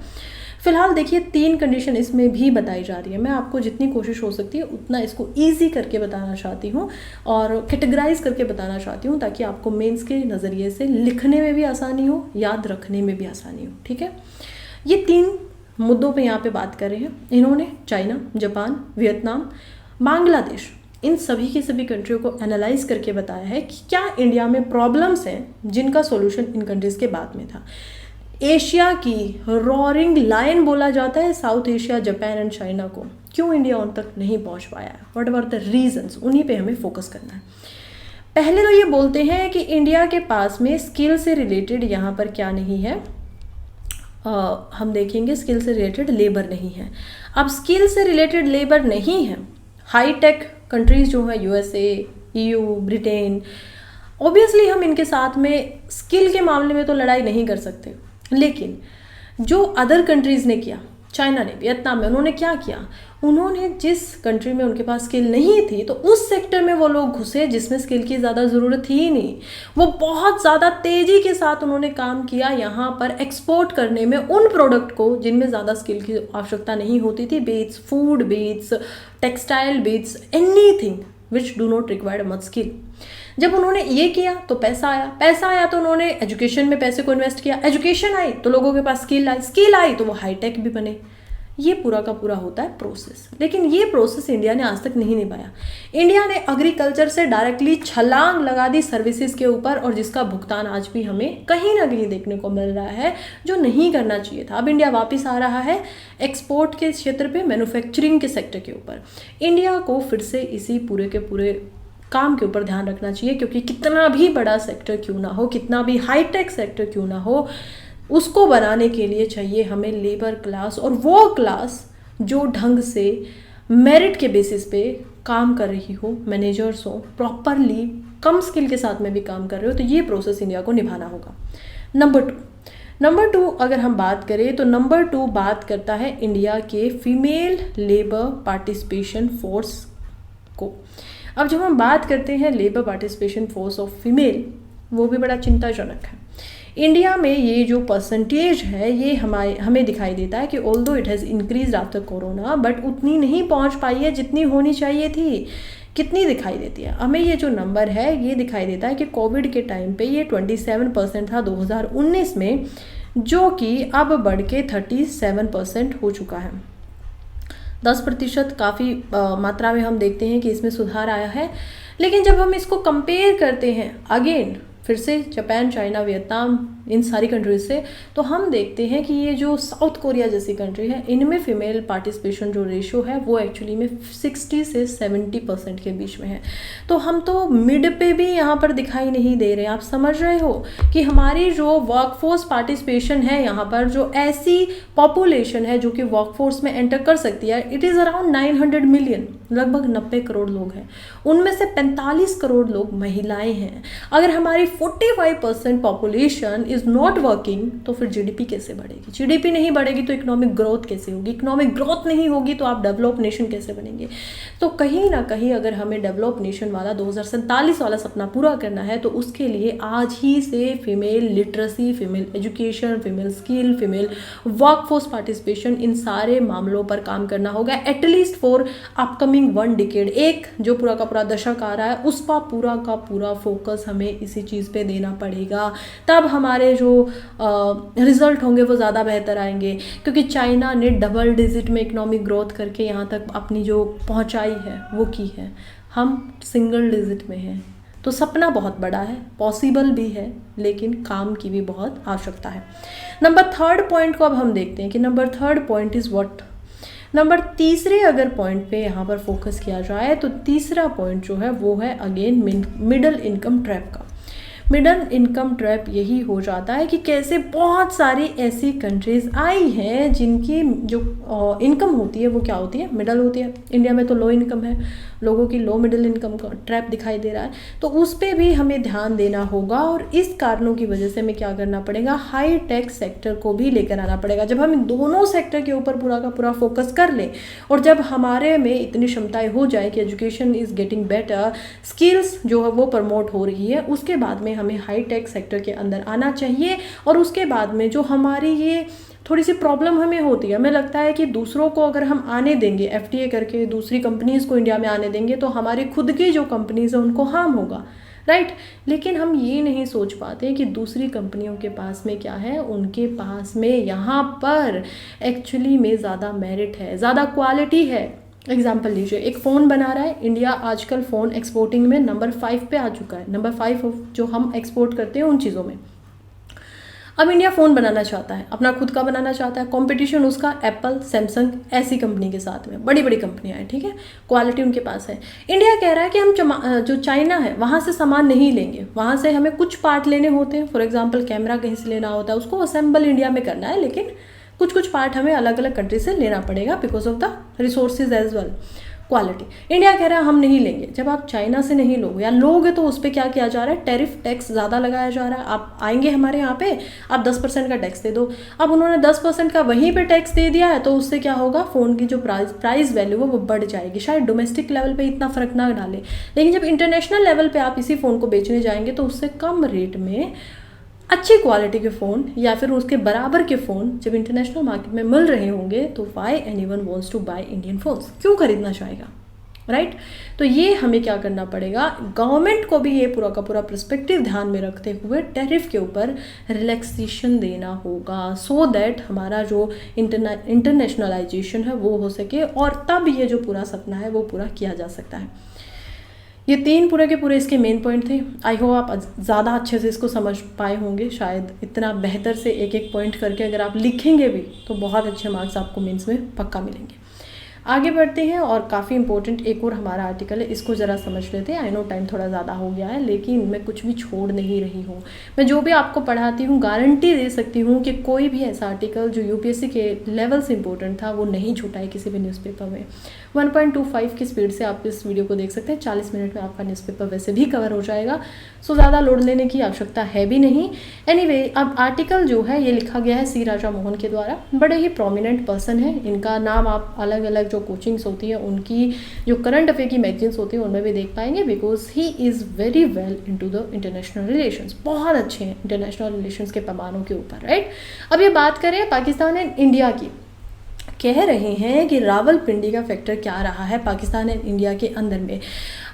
फिलहाल देखिए 3 कंडीशन इसमें भी बताई जा रही है। मैं आपको जितनी कोशिश हो सकती है उतना इसको ईजी करके बताना चाहती हूँ और कैटेगराइज करके बताना चाहती हूँ, ताकि आपको मेंस के नज़रिए से लिखने में भी आसानी हो, याद रखने में भी आसानी हो। ठीक है, ये 3 मुद्दों पे यहाँ पे बात कर रहे हैं इन्होंने। चाइना, जापान, वियतनाम, बांग्लादेश, इन सभी की सभी कंट्रियों को एनालाइज करके बताया है कि क्या इंडिया में प्रॉब्लम्स हैं जिनका सॉल्यूशन इन कंट्रीज़ के बाद में था। एशिया की रॉरिंग लायन बोला जाता है south Asia, Japan and China को। क्यों इंडिया उन तक नहीं पहुंच पाया, व्हाट आर द रीजंस, उन्हीं पे हमें फोकस करना है। पहले तो ये बोलते हैं कि इंडिया के पास में स्किल से रिलेटेड यहाँ पर क्या नहीं है, हम देखेंगे स्किल से रिलेटेड लेबर नहीं है। अब स्किल से रिलेटेड लेबर नहीं है, हाई टेक कंट्रीज़ जो है यूएसए, ईयू, ब्रिटेन, ऑब्वियसली हम इनके साथ में स्किल के मामले में तो लड़ाई नहीं कर सकते, लेकिन जो अदर कंट्रीज़ ने किया, चाइना ने, वियतनाम में, उन्होंने क्या किया, उन्होंने जिस कंट्री में उनके पास स्किल नहीं थी तो उस सेक्टर में वो लोग घुसे जिसमें स्किल की ज़्यादा ज़रूरत थी ही नहीं। वो बहुत ज़्यादा तेज़ी के साथ उन्होंने काम किया यहाँ पर एक्सपोर्ट करने में उन प्रोडक्ट को जिनमें ज़्यादा स्किल की आवश्यकता नहीं होती थी, beats food, beats textile, beats anything which do not required much skill. जब उन्होंने ये किया तो पैसा आया तो उन्होंने एजुकेशन में पैसे को इन्वेस्ट किया, एजुकेशन आई तो लोगों के पास स्किल आई तो वो हाईटेक भी बने। ये पूरा का पूरा होता है प्रोसेस, लेकिन ये प्रोसेस इंडिया ने आज तक नहीं निभाया। इंडिया ने एग्रीकल्चर से डायरेक्टली छलांग लगा दी सर्विसेज के ऊपर, और जिसका भुगतान आज भी हमें कहीं ना कहीं देखने को मिल रहा है, जो नहीं करना चाहिए था। अब इंडिया वापस आ रहा है एक्सपोर्ट के क्षेत्र पे, मैन्युफैक्चरिंग के सेक्टर के ऊपर। इंडिया को फिर से इसी पूरे के पूरे काम के ऊपर ध्यान रखना चाहिए, क्योंकि कितना भी बड़ा सेक्टर क्यों ना हो, कितना भी हाईटेक सेक्टर क्यों ना हो, उसको बनाने के लिए चाहिए हमें लेबर क्लास, और वो क्लास जो ढंग से मेरिट के बेसिस पे काम कर रही हो, मैनेजर्स हो, प्रॉपरली कम स्किल के साथ में भी काम कर रहे हो। तो ये प्रोसेस इंडिया को निभाना होगा। नंबर टू अगर हम बात करें तो नंबर 2 बात करता है इंडिया के फीमेल लेबर पार्टिसिपेशन फोर्स को। अब जब हम बात करते हैं labour participation force of female, वो भी बड़ा चिंताजनक है। इंडिया में ये जो परसेंटेज है ये हमें दिखाई देता है कि although it has increase after corona, but उतनी नहीं पहुंच पाई है जितनी होनी चाहिए थी। कितनी दिखाई देती है हमें? ये जो नंबर है ये दिखाई देता है कि कोविड के टाइम पे ये 27% था 2019 में, जो कि अब बढ़ के 37% हो चुका है। 10% काफ़ी मात्रा में हम देखते हैं कि इसमें सुधार आया है। लेकिन जब हम इसको कंपेयर करते हैं अगेन फिर से जापान, चाइना, वियतनाम, इन सारी कंट्रीज से, तो हम देखते हैं कि ये जो साउथ कोरिया जैसी कंट्री है, इनमें फीमेल पार्टिसिपेशन जो रेशियो है वो एक्चुअली में 60 से 70% के बीच में है। तो हम तो मिड पे भी यहाँ पर दिखाई नहीं दे रहे। आप समझ रहे हो कि हमारी जो वर्कफोर्स पार्टिसिपेशन है, यहाँ पर जो ऐसी पॉपुलेशन है जो कि वर्कफोर्स में एंटर कर सकती है, इट इज़ अराउंड 900 मिलियन, लगभग 90 करोड़ लोग हैं। उनमें से 45 करोड़ लोग महिलाएं हैं। अगर हमारी 45% पॉपुलेशन इज नॉट वर्किंग तो फिर जीडीपी कैसे बढ़ेगी? जीडीपी नहीं बढ़ेगी तो इकोनॉमिक ग्रोथ कैसे होगी? इकोनॉमिक ग्रोथ नहीं होगी तो आप डेवलप नेशन कैसे बनेंगे? तो कहीं ना कहीं अगर हमें डेवलप नेशन वाला 2047 वाला सपना पूरा करना है तो उसके लिए आज ही से female literacy, female education, female skill, female workforce participation, इन सारे मामलों पर काम करना होगा एटलीस्ट फॉर अपकमिंग 1 डिकेड। एक जो पूरा का पूरा दशक आ रहा है उस पर पूरा का पूरा फोकस हमें इसी चीज़ पे देना पड़ेगा। तब हमारे जो रिजल्ट होंगे वो ज़्यादा बेहतर आएंगे, क्योंकि चाइना ने डबल डिजिट में इकोनॉमिक ग्रोथ करके यहाँ तक अपनी जो पहुँचाई है वो की है, हम सिंगल डिजिट में हैं। तो सपना बहुत बड़ा है, पॉसिबल भी है, लेकिन काम की भी बहुत आवश्यकता है। नंबर 3 पॉइंट को अब हम देखते हैं कि number 3 point is what. Number 3 अगर पॉइंट पे यहाँ पर फोकस किया जाए तो 3 पॉइंट जो है वो है अगेन मिडिल इनकम ट्रैप का। मिडिल इनकम ट्रैप यही हो जाता है कि कैसे बहुत सारी ऐसी कंट्रीज़ आई हैं जिनकी जो इनकम होती है वो क्या होती है? मिडल होती है। इंडिया में तो लो इनकम है, लोगों की लो मिडिल इनकम का ट्रैप दिखाई दे रहा है। तो उस पर भी हमें ध्यान देना होगा, और इस कारणों की वजह से हमें क्या करना पड़ेगा? हाई टेक सेक्टर को भी लेकर आना पड़ेगा। जब हम दोनों सेक्टर के ऊपर पूरा का पूरा फोकस कर लें, और जब हमारे में इतनी क्षमताएँ हो जाए कि education is getting better, skills जो है वो प्रमोट हो रही है, उसके बाद में हमें हाई टेक सेक्टर के अंदर आना चाहिए। और उसके बाद में जो हमारी ये थोड़ी सी प्रॉब्लम हमें होती है। हमें लगता है कि दूसरों को अगर हम आने देंगे, FTA करके दूसरी कंपनीज़ को इंडिया में आने देंगे तो हमारी खुद की जो कंपनीज़ हैं उनको हार्म होगा, राइट। लेकिन हम ये नहीं सोच पाते कि दूसरी कंपनियों के पास में क्या है, उनके पास में यहाँ पर एक्चुअली में ज़्यादा मेरिट है, ज़्यादा क्वालिटी है। एग्जाम्पल लीजिए, एक फ़ोन बना रहा है इंडिया, आजकल फ़ोन एक्सपोर्टिंग में नंबर 5 पे आ चुका है, नंबर 5 जो हम एक्सपोर्ट करते हैं उन चीज़ों में। अब इंडिया फ़ोन बनाना चाहता है, अपना खुद का बनाना चाहता है, कंपटीशन उसका एप्पल, सैमसंग ऐसी कंपनी के साथ में, बड़ी बड़ी कंपनियां हैं, ठीक है, क्वालिटी उनके पास है। इंडिया कह रहा है कि हम जो चाइना है वहाँ से सामान नहीं लेंगे, वहाँ से हमें कुछ पार्ट लेने होते हैं, फॉर एग्जांपल कैमरा कहीं से लेना होता है, उसको असेंबल इंडिया में करना है, लेकिन कुछ कुछ पार्ट हमें अलग अलग कंट्री से लेना पड़ेगा because of the resources as well, quality. India कह रहा है हम नहीं लेंगे। जब आप चाइना से नहीं लोगे या लोगे तो उस पर क्या किया जा रहा है, टैरिफ टैक्स ज़्यादा लगाया जा रहा है। आप आएंगे हमारे यहाँ पे, आप 10% का टैक्स दे दो। अब उन्होंने 10% का वहीं पे टैक्स दे दिया है तो उससे क्या होगा, फ़ोन की जो प्राइस वैल्यू है वो बढ़ जाएगी। शायद डोमेस्टिक लेवल पे इतना फ़र्क ना डाले, लेकिन जब इंटरनेशनल लेवल पे आप इसी फ़ोन को बेचने जाएंगे तो उससे कम रेट में अच्छी क्वालिटी के फ़ोन या फिर उसके बराबर के फ़ोन जब इंटरनेशनल मार्केट में मिल रहे होंगे तो why anyone wants to buy Indian phones, क्यों खरीदना चाहेगा, राइट। तो ये हमें क्या करना पड़ेगा, गवर्नमेंट को भी ये पूरा का पूरा पर्सपेक्टिव ध्यान में रखते हुए टैरिफ के ऊपर रिलैक्सेशन देना होगा, सो दैट हमारा जो इंटरनेशनलाइजेशन है वो हो सके और तब ये जो पूरा सपना है वो पूरा किया जा सकता है। ये 3 पूरे के पूरे इसके मेन पॉइंट थे। आई होप आप ज़्यादा अच्छे से इसको समझ पाए होंगे। शायद इतना बेहतर से एक एक पॉइंट करके अगर आप लिखेंगे भी तो बहुत अच्छे मार्क्स आपको मेंस में पक्का मिलेंगे। आगे बढ़ते हैं और काफ़ी इंपॉर्टेंट एक और हमारा आर्टिकल है, इसको ज़रा समझ लेते हैं। आई नो टाइम थोड़ा ज़्यादा हो गया है लेकिन मैं कुछ भी छोड़ नहीं रही हूँ। मैं जो भी आपको पढ़ाती हूँ गारंटी दे सकती हूँ कि कोई भी ऐसा आर्टिकल जो यूपीएससी के लेवल से इंपॉर्टेंट था वो नहीं छूटा है किसी भी न्यूज़पेपर में। 1.25 की स्पीड से आप इस वीडियो को देख सकते हैं। 40 मिनट में आपका न्यूज़पेपर वैसे भी कवर हो जाएगा, सो ज़्यादा लोड लेने की आवश्यकता है भी नहीं। एनीवे, अब आर्टिकल जो है ये लिखा गया है सी राजा मोहन के द्वारा। बड़े ही प्रोमिनेंट पर्सन है, इनका नाम आप अलग अलग जो कोचिंग्स होती है उनकी जो करंट अफेयर की मैगजीन्स होती हैं उनमें भी देख पाएंगे, because he is very well into the international relations. बहुत अच्छे हैं इंटरनेशनल रिलेशंस के पैमानों के ऊपर, राइट। अब ये बात करें पाकिस्तान एंड इंडिया की, कह रहे हैं कि रावलपिंडी का फैक्टर क्या रहा है पाकिस्तान एंड इंडिया के अंदर में।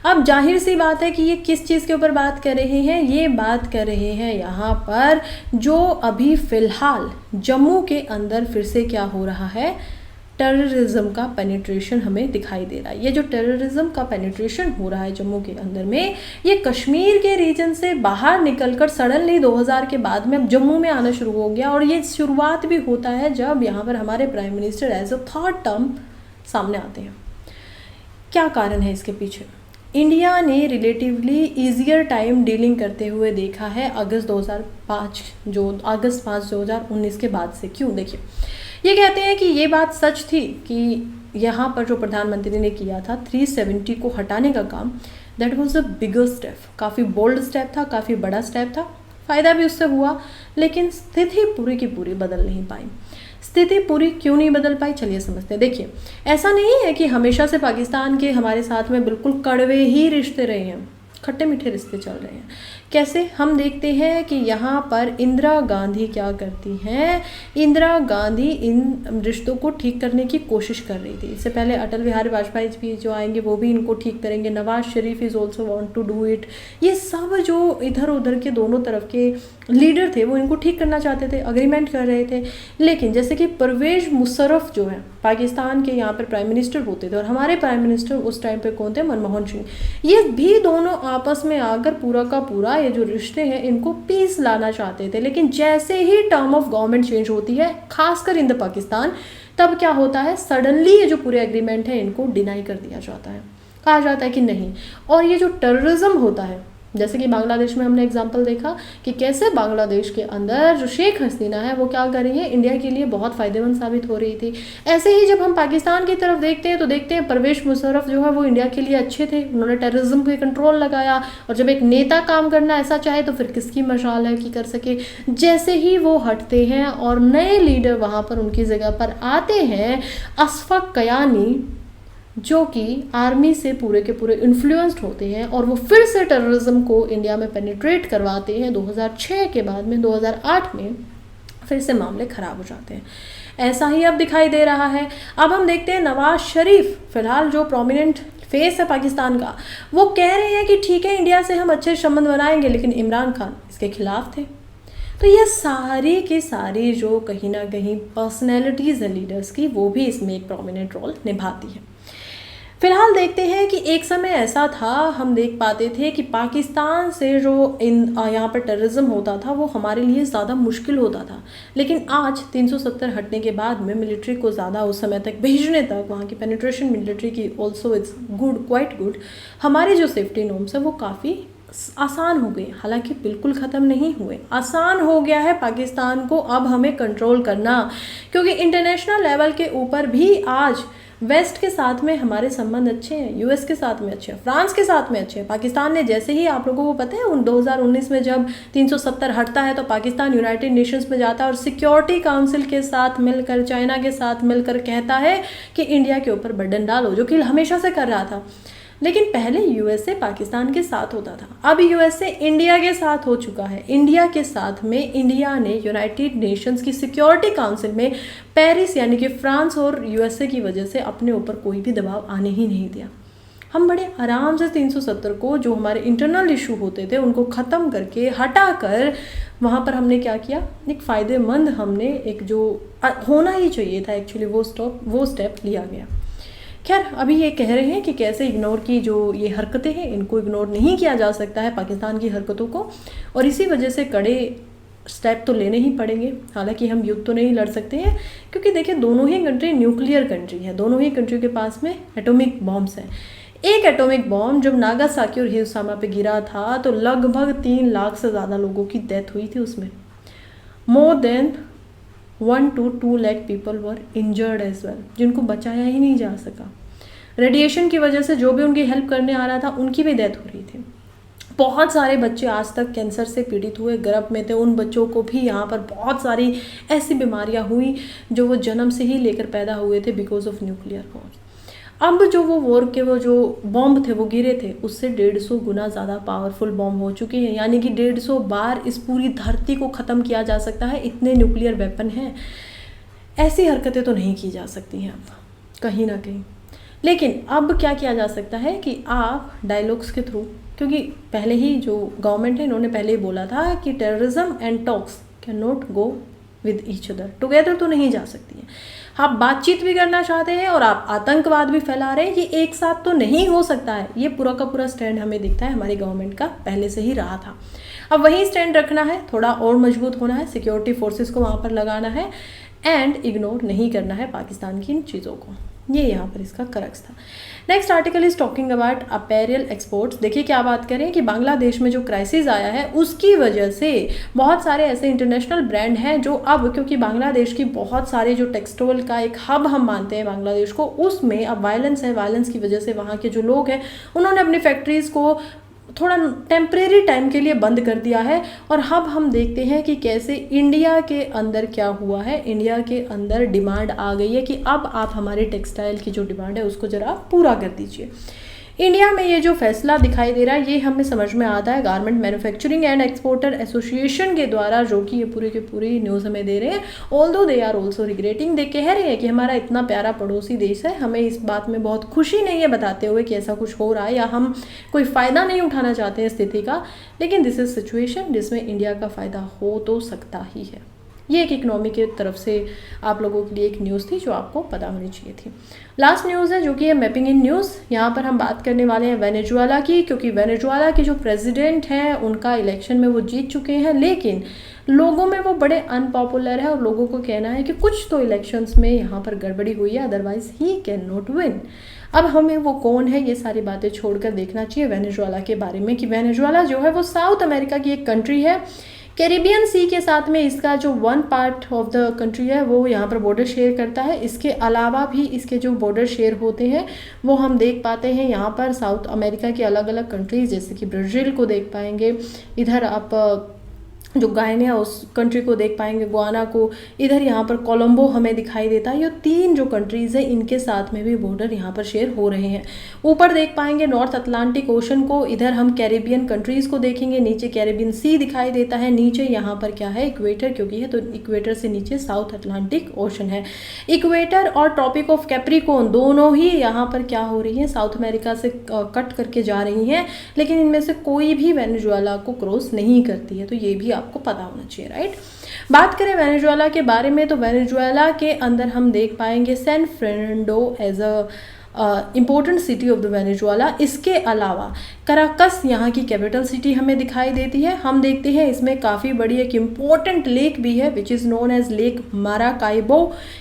अब जाहिर सी बात है कि ये किस चीज़ के ऊपर बात कर रहे हैं, ये बात कर रहे हैं यहाँ पर जो अभी फ़िलहाल जम्मू के अंदर फिर से क्या हो रहा है, टेररिज्म का पेनिट्रेशन हमें दिखाई दे रहा है। ये जो टेररिज्म का पेनिट्रेशन हो रहा है जम्मू के अंदर में, ये कश्मीर के रीजन से बाहर निकलकर सडनली 2000 के बाद में अब जम्मू में आना शुरू हो गया। और ये शुरुआत भी होता है जब यहाँ पर हमारे prime minister as a third term सामने आते हैं। क्या कारण है इसके पीछे? इंडिया ने रिलेटिवली ईजियर टाइम डीलिंग करते हुए देखा है अगस्त 5 2019 के बाद से। क्यों? देखिए, ये कहते हैं कि ये बात सच थी कि यहाँ पर जो प्रधानमंत्री ने किया था 370 को हटाने का काम, that was a bigger step, काफ़ी बोल्ड स्टेप था, काफ़ी बड़ा स्टेप था, फ़ायदा भी उससे हुआ, लेकिन स्थिति पूरी की पूरी बदल नहीं पाई। स्थिति पूरी क्यों नहीं बदल पाई, चलिए समझते हैं। देखिए, ऐसा नहीं है कि हमेशा से पाकिस्तान के हमारे साथ में बिल्कुल कड़वे ही रिश्ते रहे हैं, खट्टे मीठे रिश्ते चल रहे हैं। कैसे? हम देखते हैं कि यहाँ पर इंदिरा गांधी क्या करती हैं, इंदिरा गांधी इन रिश्तों को ठीक करने की कोशिश कर रही थी। इससे पहले अटल बिहारी वाजपेयी भी जो आएंगे वो भी इनको ठीक करेंगे, Nawaz Sharif is also want to do it. ये सब जो इधर उधर के दोनों तरफ के लीडर थे वो इनको ठीक करना चाहते थे, अग्रीमेंट कर रहे थे। लेकिन जैसे कि परवेज मुशर्रफ जो है पाकिस्तान के यहाँ पर प्राइम मिनिस्टर होते थे और हमारे प्राइम मिनिस्टर उस टाइम पे कौन थे, मनमोहन सिंह, ये भी दोनों आपस में आकर पूरा का पूरा ये जो रिश्ते हैं इनको पीस लाना चाहते थे। लेकिन जैसे ही टर्म ऑफ गवर्नमेंट चेंज होती है, खासकर इन द पाकिस्तान, तब क्या होता है, सडनली ये जो पूरे एग्रीमेंट है इनको डिनाई कर दिया जाता है, कहा जाता है कि नहीं। और ये जो टेररिज्म होता है, जैसे कि बांग्लादेश में हमने एग्जाम्पल देखा कि कैसे बांग्लादेश के अंदर जो शेख हसीना है वो क्या कर रही है, इंडिया के लिए बहुत फ़ायदेमंद साबित हो रही थी। ऐसे ही जब हम पाकिस्तान की तरफ देखते हैं तो देखते हैं परवेज मुशर्रफ जो है वो इंडिया के लिए अच्छे थे, उन्होंने टेररिज्म पे कंट्रोल लगाया। और जब एक नेता काम करना ऐसा चाहे तो फिर किसकी मशाल है कि कर सके। जैसे ही वो हटते हैं और नए लीडर वहाँ पर उनकी जगह पर आते हैं, अशफाक कयानी जो कि आर्मी से पूरे के पूरे इन्फ्लुएंस्ड होते हैं और वो फिर से टेररिज्म को इंडिया में पेनिट्रेट करवाते हैं 2006 के बाद में। 2008 में फिर से मामले ख़राब हो जाते हैं। ऐसा ही अब दिखाई दे रहा है। अब हम देखते हैं नवाज शरीफ, फिलहाल जो प्रोमिनेंट फेस है पाकिस्तान का, वो कह रहे हैं कि ठीक है इंडिया से हम अच्छे संबंध बनाएंगे, लेकिन इमरान खान इसके खिलाफ थे। तो ये सारी की सारी जो कहीं ना कहीं पर्सनैलिटीज़ है लीडर्स की, वो भी इसमें एक प्रोमिनेंट रोल निभाती है। फिलहाल देखते हैं कि एक समय ऐसा था, हम देख पाते थे कि पाकिस्तान से जो यहाँ पर टेररिज्म होता था वो हमारे लिए ज़्यादा मुश्किल होता था, लेकिन आज 370 हटने के बाद में मिलिट्री को ज़्यादा उस समय तक भेजने तक, वहाँ की पेनिट्रेशन मिलिट्री की also it's good, quite good, हमारे जो सेफ्टी नॉर्म्स है वो काफ़ी आसान हो गए। हालांकि बिल्कुल ख़त्म नहीं हुए, आसान हो गया है पाकिस्तान को अब हमें कंट्रोल करना, क्योंकि इंटरनेशनल लेवल के ऊपर भी आज वेस्ट के साथ में हमारे संबंध अच्छे हैं, यूएस के साथ में अच्छे हैं, फ्रांस के साथ में अच्छे हैं। पाकिस्तान ने जैसे ही, आप लोगों को पता है 2019 में जब 370 हटता है तो पाकिस्तान यूनाइटेड नेशंस में जाता है और सिक्योरिटी काउंसिल के साथ मिलकर, चाइना के साथ मिलकर कहता है कि इंडिया के ऊपर बर्डन डालो, जो कि हमेशा से कर रहा था। लेकिन पहले यूएसए पाकिस्तान के साथ होता था, अब यूएसए इंडिया के साथ हो चुका है। इंडिया के साथ में इंडिया ने यूनाइटेड नेशंस की सिक्योरिटी काउंसिल में पेरिस यानी कि फ्रांस और यूएसए की वजह से अपने ऊपर कोई भी दबाव आने ही नहीं दिया। हम बड़े आराम से 370 को, जो हमारे इंटरनल इशू होते थे, उनको ख़त्म करके हटा कर वहाँ पर हमने क्या किया, एक फ़ायदेमंद हमने एक जो होना ही चाहिए था एक्चुअली वो स्टेप लिया गया। खैर अभी ये कह रहे हैं कि कैसे इग्नोर की जो ये हरकतें हैं इनको इग्नोर नहीं किया जा सकता है पाकिस्तान की हरकतों को, और इसी वजह से कड़े स्टेप तो लेने ही पड़ेंगे। हालांकि हम युद्ध तो नहीं लड़ सकते हैं, क्योंकि देखिए दोनों ही कंट्री न्यूक्लियर कंट्री है, दोनों ही कंट्री के पास में एटॉमिक बॉम्ब्स हैं। एक एटॉमिक बॉम्ब जब नागासाकी और हिरोशिमा पे गिरा था तो लगभग 3 लाख से ज़्यादा लोगों की डेथ हुई थी उसमें। More than 1 to 2 lakh people were injured as well, जिनको बचाया ही नहीं जा सका। रेडिएशन की वजह से जो भी उनकी हेल्प करने आ रहा था उनकी भी डेथ हो रही थी। बहुत सारे बच्चे आज तक कैंसर से पीड़ित हुए, गर्भ में थे, उन बच्चों को भी यहाँ पर बहुत सारी ऐसी बीमारियाँ हुई जो वो जन्म से ही लेकर पैदा हुए थे बिकॉज ऑफ न्यूक्लियर वॉर। अब जो वो वॉर के वो जो बॉम्ब थे वो गिरे थे, उससे 150 गुना ज़्यादा पावरफुल बॉम्ब हो चुके हैं, यानी कि 150 बार इस पूरी धरती को ख़त्म किया जा सकता है, इतने न्यूक्लियर वेपन हैं। ऐसी हरकतें तो नहीं की जा सकती हैं अब कहीं ना कहीं। लेकिन अब क्या किया जा सकता है कि आप डायलॉग्स के थ्रू, क्योंकि पहले ही जो गवर्नमेंट है इन्होंने पहले ही बोला था कि terrorism and talks can not go with each other, together तो नहीं जा सकती है। आप बातचीत भी करना चाहते हैं और आप आतंकवाद भी फैला रहे हैं, ये एक साथ तो नहीं हो सकता है। ये पूरा का पूरा स्टैंड हमें दिखता है हमारी गवर्नमेंट का पहले से ही रहा था। अब वही स्टैंड रखना है, थोड़ा और मजबूत होना है, सिक्योरिटी फोर्सेस को वहाँ पर लगाना है एंड इग्नोर नहीं करना है पाकिस्तान की इन चीज़ों को। ये यहाँ पर इसका करक्स था। Next article is talking about apparel exports. देखिए क्या बात करें कि बांग्लादेश में जो क्राइसिस आया है उसकी वजह से बहुत सारे ऐसे इंटरनेशनल ब्रांड हैं जो अब, क्योंकि बांग्लादेश की बहुत सारे जो टेक्सटाइल का एक हब हम मानते हैं बांग्लादेश को, उसमें अब वायलेंस है, वायलेंस की वजह से वहाँ के जो लोग हैं उन्होंने अपनी फैक्ट्रीज़ को थोड़ा टेम्परेरी टाइम के लिए बंद कर दिया है। और अब हम देखते हैं कि कैसे इंडिया के अंदर क्या हुआ है। इंडिया के अंदर डिमांड आ गई है कि अब आप हमारे टेक्सटाइल की जो डिमांड है उसको ज़रा पूरा कर दीजिए। इंडिया में ये जो फैसला दिखाई दे रहा है ये हमें समझ में आता है garment manufacturing and exporter association के द्वारा, जो कि ये पूरी की पूरी न्यूज़ हमें दे रहे हैं। Although they are also regretting, they कह रहे हैं कि हमारा इतना प्यारा पड़ोसी देश है, हमें इस बात में बहुत खुशी नहीं है बताते हुए कि ऐसा कुछ हो रहा है, या हम कोई फ़ायदा नहीं उठाना चाहते हैं स्थिति का, लेकिन दिस इज़ सिचुएशन जिसमें इंडिया का फ़ायदा हो तो सकता ही है। ये एक इकनॉमी की तरफ से आप लोगों के लिए एक न्यूज़ थी जो आपको पता होनी चाहिए थी। लास्ट न्यूज़ है जो कि है मैपिंग इन न्यूज़। यहाँ पर हम बात करने वाले हैं वेनेजुएला की, क्योंकि वेनेजुएला के जो प्रेसिडेंट हैं उनका इलेक्शन में वो जीत चुके हैं, लेकिन लोगों में वो बड़े अनपॉपुलर है और लोगों को कहना है कि कुछ तो इलेक्शंस में यहाँ पर गड़बड़ी हुई है, otherwise he can not win. अब हमें वो कौन है ये सारी बातें छोड़कर देखना चाहिए वेनेजुएला के बारे में, कि वेनेजुएला जो है वो साउथ अमेरिका की एक कंट्री है, कैरिबियन सी के साथ में इसका जो 1 पार्ट ऑफ द कंट्री है वो यहाँ पर बॉर्डर शेयर करता है। इसके अलावा भी इसके जो बॉर्डर शेयर होते हैं वो हम देख पाते हैं यहाँ पर साउथ अमेरिका की अलग अलग कंट्रीज, जैसे कि ब्राज़ील को देख पाएंगे, इधर आप जो गायना है उस कंट्री को देख पाएंगे, गुआना को। इधर यहाँ पर कोलंबो हमें दिखाई देता है। ये 3 जो कंट्रीज़ है इनके साथ में भी बॉर्डर यहाँ पर शेयर हो रहे हैं। ऊपर देख पाएंगे नॉर्थ अटलांटिक ओशन को, इधर हम कैरेबियन कंट्रीज़ को देखेंगे, नीचे कैरेबियन सी दिखाई देता है, नीचे यहाँ पर क्या है इक्वेटर, क्योंकि है तो इक्वेटर से नीचे साउथ अटलांटिक ओशन है। इक्वेटर और ट्रॉपिक ऑफ कैप्रिकॉर्न दोनों ही यहाँ पर क्या हो रही हैं, साउथ अमेरिका से कट करके जा रही हैं, लेकिन इनमें से कोई भी वेनेजुएला को क्रॉस नहीं करती है। तो ये भी आपको पता होना चाहिए, राइट। बात करें वेनेजुएला के बारे में, तो वेनेजुएला के अंदर हम देख पाएंगे San Fernando as a important city of the Venezuela. इसके अलावा कराकस यहाँ की कैपिटल सिटी हमें दिखाई देती है। हम देखते हैं इसमें काफ़ी बड़ी एक इम्पोर्टेंट लेक भी है which is known as lake Maracaibo.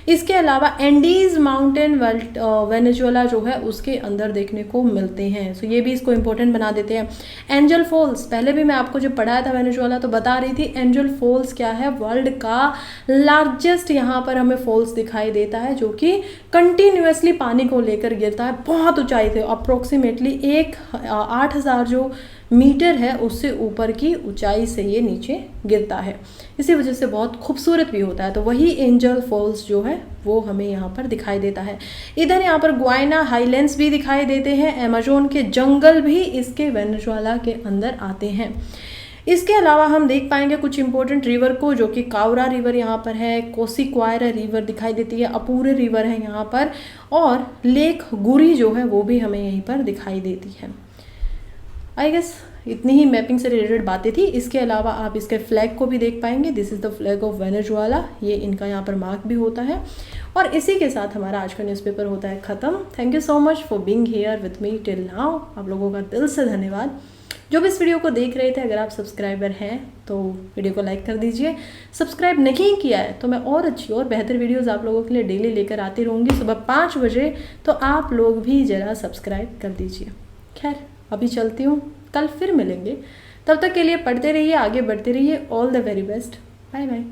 इसके अलावा एंडीज माउंटेन वेनेजुएला जो है उसके अंदर देखने को मिलते हैं। सो ये भी इसको इम्पोर्टेंट बना देते हैं। एंजल फॉल्स, पहले भी मैं आपको जब पढ़ाया था वेनेजुएला तो बता रही थी एंजल फॉल्स क्या है, वर्ल्ड का लार्जेस्ट यहाँ पर हमें फॉल्स दिखाई देता है जो कि कंटिन्यूसली पानी को लेकर गिरता है। बहुत ऊंचाई थे, अप्रोक्सीमेटली 8,000 जो मीटर है उससे ऊपर की ऊंचाई से ये नीचे गिरता है, इसी वजह से बहुत खूबसूरत भी होता है। तो वही एंजल फॉल्स जो है वो हमें यहाँ पर दिखाई देता है। इधर यहाँ पर गुआना हाईलैंड्स भी दिखाई देते हैं, अमेज़न के जंगल भी इसके वेनेजुएला के अंदर आते हैं। इसके अलावा हम देख पाएंगे कुछ इंपॉर्टेंट रिवर को, जो कि कावरा रिवर यहाँ पर है, कोसिक्वायरा रिवर दिखाई देती है, अपूरे रिवर है यहाँ पर, और लेक गुरी जो है वो भी हमें यहीं पर दिखाई देती है। आई गेस इतनी ही मैपिंग से रिलेटेड बातें थी। इसके अलावा आप इसके फ्लैग को भी देख पाएंगे, this is the flag of Venezuela, ये इनका यहाँ पर मार्क भी होता है। और इसी के साथ हमारा आज का न्यूज़पेपर होता है ख़त्म। Thank you so much for being here with me till now. आप लोगों का दिल से धन्यवाद जो भी इस वीडियो को देख रहे थे। अगर आप सब्सक्राइबर हैं तो वीडियो को लाइक कर दीजिए, सब्सक्राइब नहीं किया है तो मैं और अच्छी और बेहतर वीडियोस आप लोगों के लिए डेली लेकर आती रहूँगी सुबह 5 बजे, तो आप लोग भी ज़रा सब्सक्राइब कर दीजिए। खैर अभी चलती हूँ, कल फिर मिलेंगे, तब तक के लिए पढ़ते रहिए, आगे बढ़ते रहिए। All the very best, bye bye.